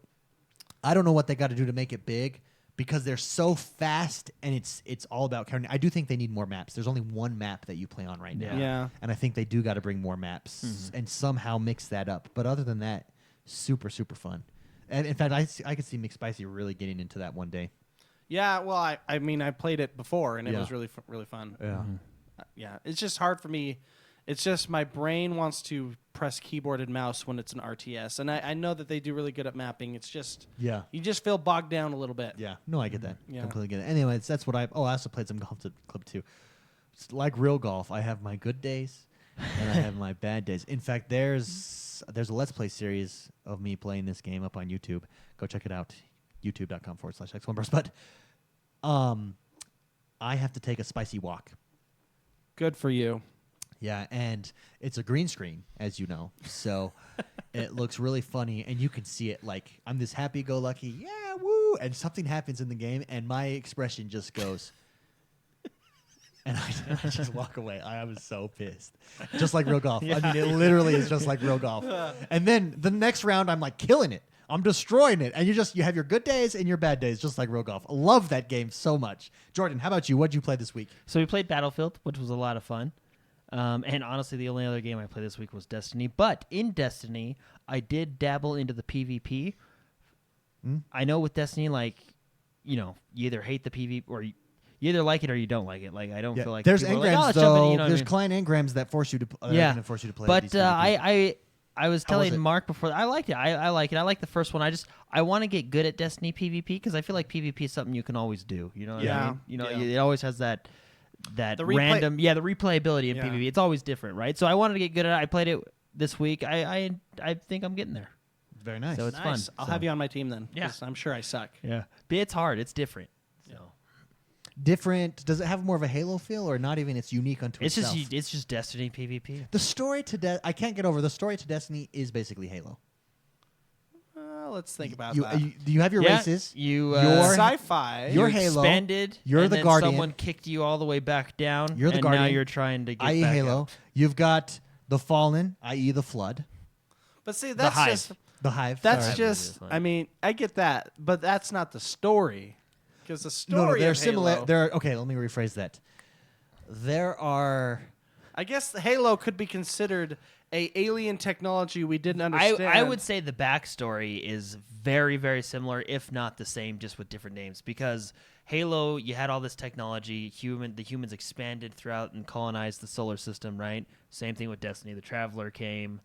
I don't know what they got to do to make it big because they're so fast, and it's all about counting. I do think they need more maps. There's only one map that you play on right now,
Yeah.
and I think they do got to bring more maps and somehow mix that up. But other than that, super super fun. And in fact, I could see McSpicy really getting into that one day.
Yeah, well, I mean, I played it before, and it
Yeah.
was really fun.
Yeah.
Yeah, it's just hard for me. It's just my brain wants to press keyboard and mouse when it's an RTS, and I know that they do really good at mapping. It's just
Yeah.
you just feel bogged down a little bit.
Yeah. No, I get that.
Yeah.
Completely get it. Anyways, that's what I also played some golf clip too. It's like real golf. I have my good days and I have my bad days. In fact, there's a Let's Play series of me playing this game up on YouTube. Go check it out. YouTube.com/XoneBros. But I have to take a spicy walk.
Good for you.
Yeah, and it's a green screen, as you know. So it looks really funny, and you can see it like I'm this happy-go-lucky, yeah, woo, and something happens in the game, and my expression just goes, and I just walk away. I was so pissed. Just like real golf. I mean, it literally is just like real golf. And then the next round, I'm like killing it. I'm destroying it. And you have your good days and your bad days, just like real golf. I love that game so much. Jordan, how about you? What did you play this week?
So we played Battlefield, which was a lot of fun. And honestly, the only other game I played this week was Destiny. But in Destiny, I did dabble into the PvP. I know with Destiny, like, you either hate the PvP or you either like it or you don't like it. Like, I don't feel like
there's
people are
engrams,
like, let's jump in,
though.
you know what I
There's
mean?
client engrams that force you to force you to play.
But
these PvP.
I was
How was
telling
it?
Mark before, I liked it. I like it. I like the first one. I want to get good at Destiny PvP because I feel like PvP is something you can always do. You know what I mean?
Yeah.
It always has that
The replay-
random, the replayability in
Yeah.
PvP. It's always different, right? So I wanted to get good at it. I played it this week. I think I'm getting there.
Very nice.
So it's
Nice.
fun.
I'll
So-
have you on my team then.
Yeah.
'Cause I'm sure I suck.
Yeah, but it's hard. It's different. So
different. Does it have more of a Halo feel, or not even? It's unique unto
it's
itself.
just Destiny PvP.
The story to I can't get over the story to Destiny is basically Halo.
Let's think about
You,
that.
you have your races.
You
Your-
Sci-fi.
Your
you
Halo.
expanded.
You're
and
the
then
Guardian.
Someone kicked you all the way back down.
You're the
and
Guardian.
Now you're trying to get
i.e.
back
Halo.
up.
You've got the Fallen, i.e. the Flood,
But see, that's
Hive.
just
the Hive.
that's
sorry.
just. I mean, I get that, but that's not the story. Because the story.
no. They're
of
similar.
Halo,
They're okay. Let me rephrase that. There are.
I guess the Halo could be considered a alien technology we didn't understand.
I would say the backstory is very, very similar, if not the same, just with different names. Because Halo, you had all this technology. The humans expanded throughout and colonized the solar system, right? Same thing with Destiny. The Traveler came.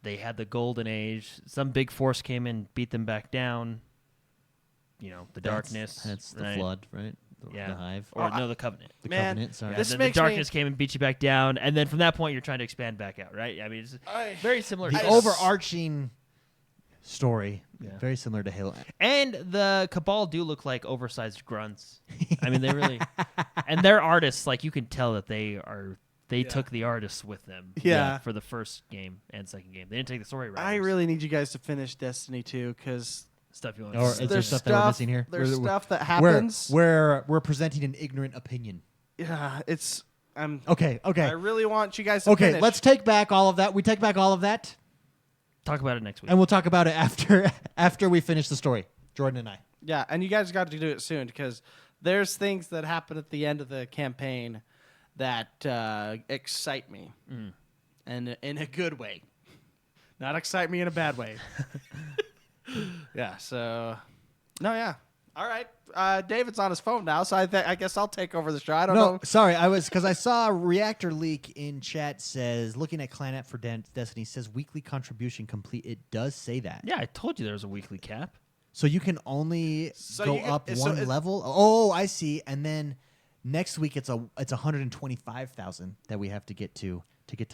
They had the Golden Age. Some big force came in, beat them back down. The darkness.
That's the
right?
Flood, right?
Yeah.
The Hive.
Or no, the Covenant.
The
Man,
Covenant. Sorry.
Yeah,
This
then
makes
the
me-
darkness came and beat you back down, and then from that point, you're trying to expand back out, right? I mean, it's very similar.
The
to
overarching story,
Yeah.
very similar to Halo.
And the Cabal do look like oversized grunts. I mean, they really, and they're artists. Like you can tell that they took the artists with them.
Yeah.
For the first game and second game, they didn't take the story writers.
I really need you guys to finish Destiny 2 because
stuff you want.
Or
to
is there stuff that we're missing here?
There's
We're-
stuff that
We're,
happens.
we're presenting an ignorant opinion.
Yeah, it's. I'm.
Okay.
I really want you guys to
Okay,
finish.
let's take back all of that. We take back all of that,
talk about it next week.
and we'll talk about it after we finish the story. Jordan and I.
Yeah, and you guys got to do it soon because there's things that happen at the end of the campaign that excite me, and in a good way, not excite me in a bad way. Yeah. So, no. Yeah. All right. David's on his phone now, so I guess I'll take over the show. I don't know.
Sorry, because I saw a reactor leak in chat says looking at Clanet for Destiny says weekly contribution complete. It does say that.
yeah, I told you there was a weekly cap.
So you can only
So
go
you can-
up
so
one
it-
level. Oh, I see. And then next week it's 125,000 that we have to get to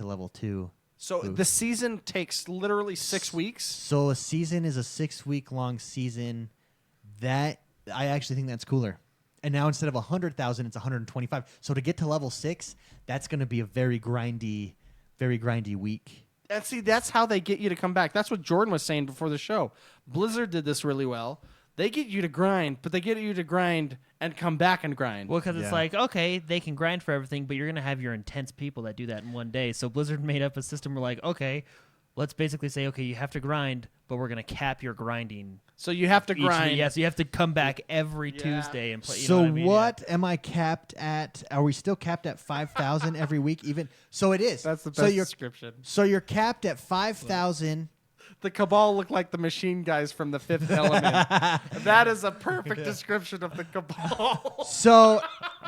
level 2.
So the season takes literally 6 weeks.
So a season is a 6-week long season. That I actually think that's cooler. And now instead of 100,000, it's 125. So to get to level 6, that's going to be a very grindy week.
And see, that's how they get you to come back. That's what Jordan was saying before the show. Blizzard did this really well. They get you to grind, but they get you to grind and come back and grind.
Well, because
Yeah.
it's like, okay, they can grind for everything, but you're going to have your intense people that do that in one day. So Blizzard made up a system where, like, okay, let's basically say, okay, you have to grind, but we're going to cap your grinding.
So you have to
each week.
grind.
Yeah, so you have to come back every
Yeah.
Tuesday and play. You
So
know what I mean?
what am I capped at? Are we still capped at 5,000 every week? Even so, it is.
That's the best
so you're
description.
so you're capped at 5,000
The Cabal look like the machine guys from The Fifth Element. That is a perfect description of the Cabal.
So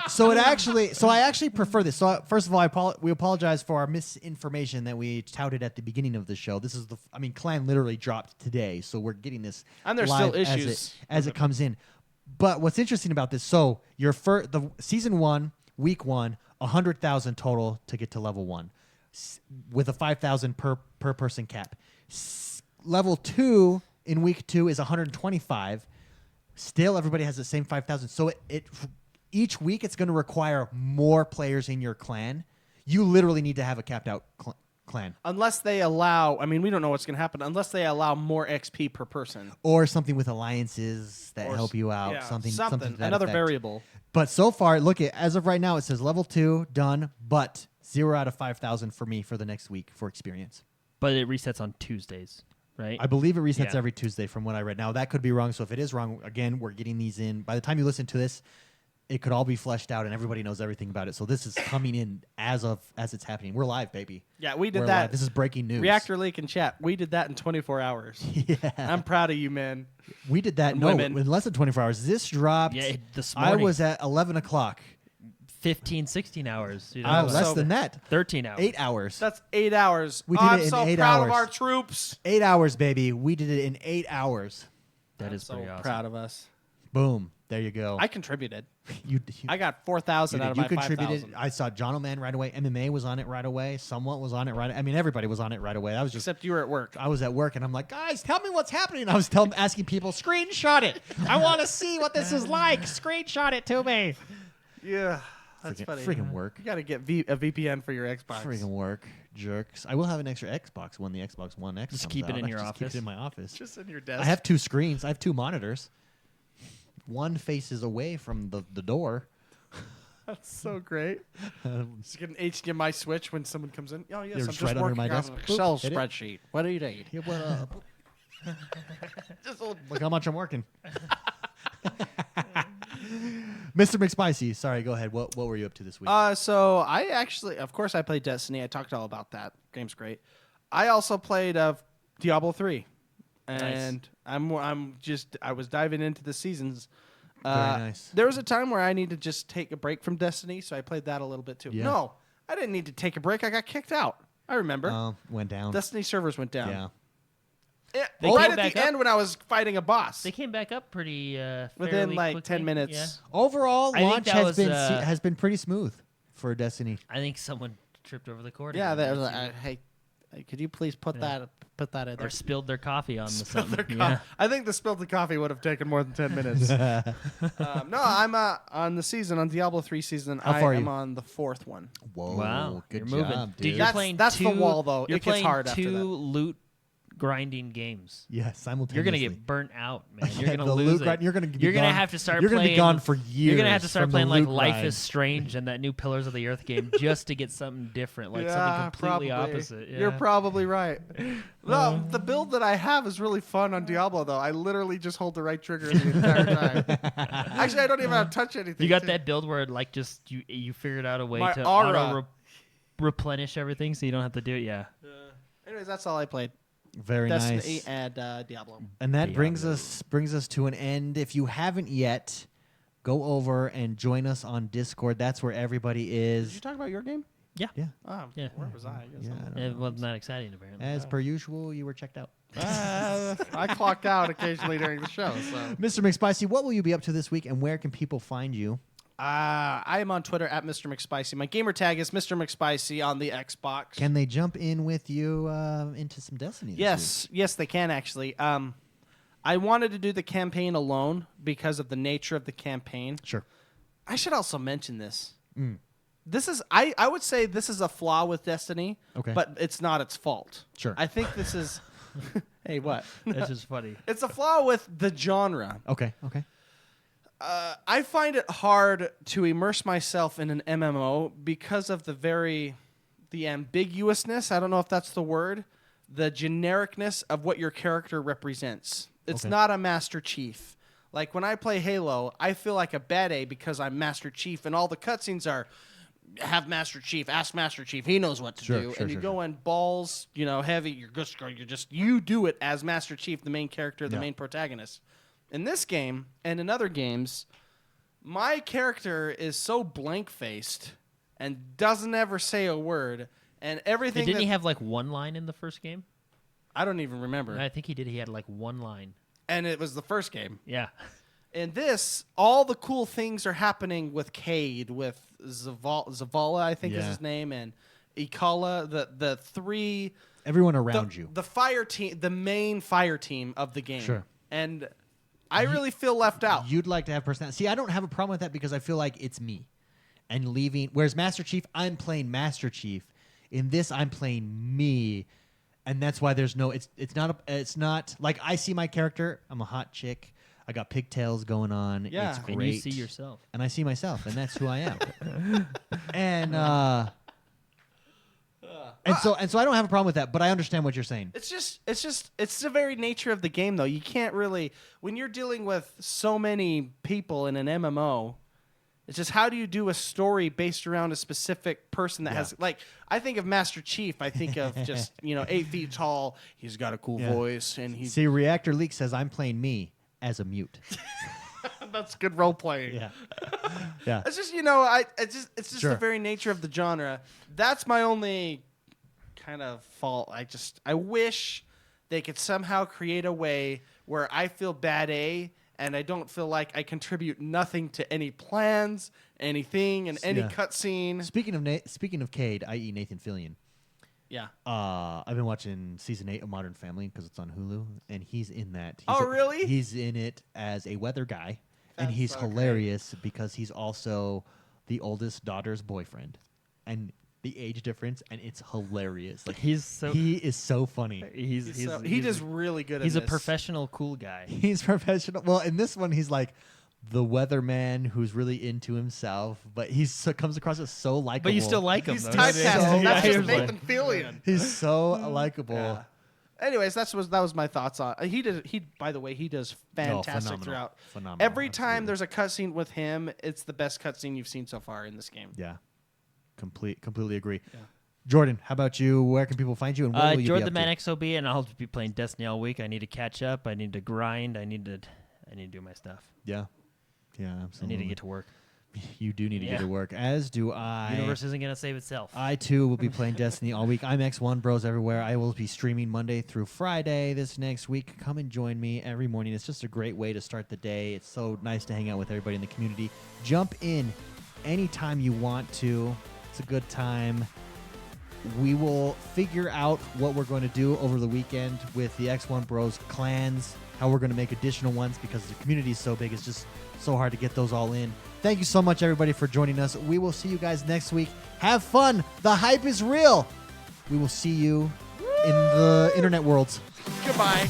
I actually prefer this. So first of all, we apologize for our misinformation that we touted at the beginning of the show. This is Clan literally dropped today, so we're getting this
And there's
live
still issues
as it comes in. But what's interesting about this? So the season 1, week 1, 100,000 total to get to level 1, with a 5,000 per person cap. Level 2 in week 2 is 125. Still, everybody has the same 5,000. So each week it's going to require more players in your clan. You literally need to have a capped out clan.
Unless they allow, we don't know what's going to happen, unless they allow more XP per person.
Or something with alliances that help you out.
Yeah,
something to that
another
effect.
variable.
But so far, as of right now, it says level 2, done, but 0 out of 5,000 for me for the next week for experience.
But it resets on Tuesdays, right?
I believe it resets
Yeah.
every Tuesday from what I read. Now, that could be wrong, so if it is wrong, again, we're getting these in. By the time you listen to this, it could all be fleshed out and everybody knows everything about it. So this is coming in as it's happening. We're live, baby.
Yeah, we did
We're
that.
live. This is breaking news.
Reactor Leak and chat. We did that in 24 hours.
Yeah.
I'm proud of you, man.
We did that
Women.
in less than 24 hours. This dropped.
Yeah, this
I
morning.
was at 11 o'clock.
15, 16 hours. You know,
Less than that.
13 hours.
8 hours.
That's 8 hours.
We did
I'm
it in
so
8
proud
hours.
of our troops.
8 hours, baby. We did it in 8 hours.
That
I'm
is
so
pretty awesome.
proud of us.
Boom. There you go.
I contributed.
you
I got 4,000 out of my
contributed.
5,000.
I saw John O'Man right away. MMA was on it right away. Someone was on it right. Everybody was on it right away. That was just.
Except you were at work.
I was at work and I'm like, guys, tell me what's happening. I was asking people, screenshot it. I want to see what this is like. Screenshot it to me.
Yeah. That's funny.
Freaking work.
You got to get a VPN for your Xbox.
Freaking work, jerks. I will have an extra Xbox when the Xbox One X
Just
comes
keep it
out.
in
I
your
just keep
office.
it in my office.
Just in your desk.
I have 2 screens. I have 2 monitors. One faces away from the door.
That's so great. Just get an HDMI switch when someone comes in. Oh, yes,
You're
I'm
just
just
right under
working
my
on
desk.
an
Boop,
Excel
hit it.
spreadsheet. What do you need?
Yeah, what up?
Just a little-
Look how much I'm working. Mr. McSpicy, sorry, go ahead. What were you up to this week?
So I actually, of course, I played Destiny. I talked all about that. Game's great. I also played Diablo 3, and I was diving into the seasons.
Very nice.
There was a time where I needed to just take a break from Destiny, so I played that a little bit too.
Yeah.
No, I didn't need to take a break. I got kicked out. I remember.
Went down.
Destiny servers went down.
Yeah.
They
Right
came
at
back
the
up.
end when I was fighting a boss.
They came back up pretty
Within
fairly
like
quickly.
10 minutes.
Yeah.
Overall,
I think
launch
that
has
was,
been pretty smooth for Destiny.
I think someone tripped over the cord.
Yeah,
again.
there was hey, could you please put that in there?
Or spilled their coffee on the
Spilled
something.
their
Yeah.
I think the spilled the coffee would have taken more than 10 minutes. No, I'm on the season, on Diablo 3 season.
How far are
I am
you?
on the 4th one.
Whoa,
Wow,
good
you're
job,
moving,
dude.
You're playing
That's
two,
the wall, though.
You're
It gets
playing
hard after
2
that.
loot grinding games.
Yeah, simultaneously.
You're gonna get burnt out, man. You're
Yeah,
gonna
the
lose
loot
it.
grind- you're gonna be
You're gonna
gone-
have to start.
you're gonna be
playing,
gone for
You're gonna have to
years
start
from the
playing like
loot
Life
grind.
is Strange and that new Pillars of the Earth game just to get something different, like something completely opposite. Yeah.
You're probably right. No, the build that I have is really fun on Diablo, though. I literally just hold the right trigger the entire time. Actually, I don't even have to touch anything.
You got
too.
that build where it, like just you figured out a way
My
to
aura.
auto replenish everything, so you don't have to do it. Yeah.
Anyways, that's all I played.
Very
Destiny
nice.
and Diablo.
And that brings
Diablo.
us to an end. If you haven't yet, go over and join us on Discord. That's where everybody
Did
is.
you talk about your game?
Yeah.
Yeah.
Oh,
Yeah.
Where was I?
Yeah, I don't
It
know.
wasn't that exciting, apparently.
As per usual, you were checked out.
I clocked out occasionally during the show. So
Mr. McSpicy, what will you be up to this week, and where can people find you?
I am on Twitter at Mr. McSpicy. My gamer tag is Mr. McSpicy on the Xbox.
Can they jump in with you into some Destiny? This
Yes, they can actually. I wanted to do the campaign alone because of the nature of the campaign.
week? Sure.
I should also mention this.
Mm.
This is I would say this is a flaw with Destiny,
Okay.
but it's not its fault.
Sure.
I think this is Hey, what?
That's just funny.
It's a flaw with the genre.
Okay.
I find it hard to immerse myself in an MMO because of the ambiguousness, I don't know if that's the word, the genericness of what your character represents. It's
Okay.
not a Master Chief. Like when I play Halo, I feel like a bad A because I'm Master Chief and all the cutscenes are have Master Chief, ask Master Chief, he knows what to do. And you go in balls, heavy, you do it as Master Chief, the main character, the main protagonist. In this game and in other games, my character is so blank-faced and doesn't ever say a word, and everything.
Didn't he have like one line in the first game?
I don't even remember.
I think he did. He had like one line.
And it was the first game.
Yeah.
In this, all the cool things are happening with Cade, with Zavala, I think is his name, and Ikala, the three...
Everyone around you.
The fire team, the main fire team of the game.
Sure.
And I really feel left out.
You'd like to have personality. See, I don't have a problem with that because I feel like it's me. And leaving... Whereas Master Chief, I'm playing Master Chief. In this, I'm playing me. And that's why there's no... It's not... Like, I see my character. I'm a hot chick. I got pigtails going on.
Yeah.
It's great.
And you see yourself.
And I see myself, and that's who I am. and so I don't have a problem with that, but I understand what you're saying.
It's the very nature of the game, though. You can't really... When you're dealing with so many people in an MMO... It's just, how do you do a story based around a specific person that has... Like, I think of Master Chief. I think of just, 8 feet tall. He's got a cool voice. And he's...
See, Reactor Leak says I'm playing me as a mute.
That's good role playing.
Yeah. Yeah.
It's just, it's just
Sure.
the very nature of the genre. That's my only kind of fault. I wish they could somehow create a way where I feel bad and I don't feel like I contribute nothing to any plans, anything, and any cutscene.
Speaking of Cade, i.e. Nathan Fillion.
Yeah.
I've been watching season 8 of Modern Family because it's on Hulu, and he's in that.
Really?
He's in it as a weather guy, and
That's
he's
so
hilarious because he's also the oldest daughter's boyfriend, and the age difference, and it's hilarious. Like, he is so funny.
He does really good.
He's a
this.
professional cool guy.
He's professional. Well, in this one, he's like the weatherman who's really into himself, but he comes across as so likable.
But you still like him.
He's
though.
typecasted. That's
Yeah,
just
he was
Nathan Fillion.
He's so likable.
Yeah. Anyways, that was my thoughts on. By the way, he does fantastic
phenomenal.
throughout.
Phenomenal.
Every time
Absolutely.
there's a cutscene with him, it's the best cutscene you've seen so far in this game.
Yeah. Completely agree.
Yeah.
Jordan, how about you? Where can people find you? And what will you
Jordan
be
the
up
Man XOB, and I'll be playing Destiny all week. I need to catch up. I need to grind. I need to do my stuff.
to? Yeah, absolutely.
I need to get to work.
You do need to get to work, as do I.
The universe isn't gonna save itself.
I too will be playing Destiny all week. I'm XoneBros everywhere. I will be streaming Monday through Friday this next week. Come and join me every morning. It's just a great way to start the day. It's so nice to hang out with everybody in the community. Jump in anytime you want to. It's a good time. We will figure out what we're going to do over the weekend with the XoneBros clans, how we're going to make additional ones because the community is so big. It's just so hard to get those all in. Thank you so much, everybody, for joining us. We will see you guys next week. Have fun. The hype is real. We will see you in the internet worlds.
Goodbye.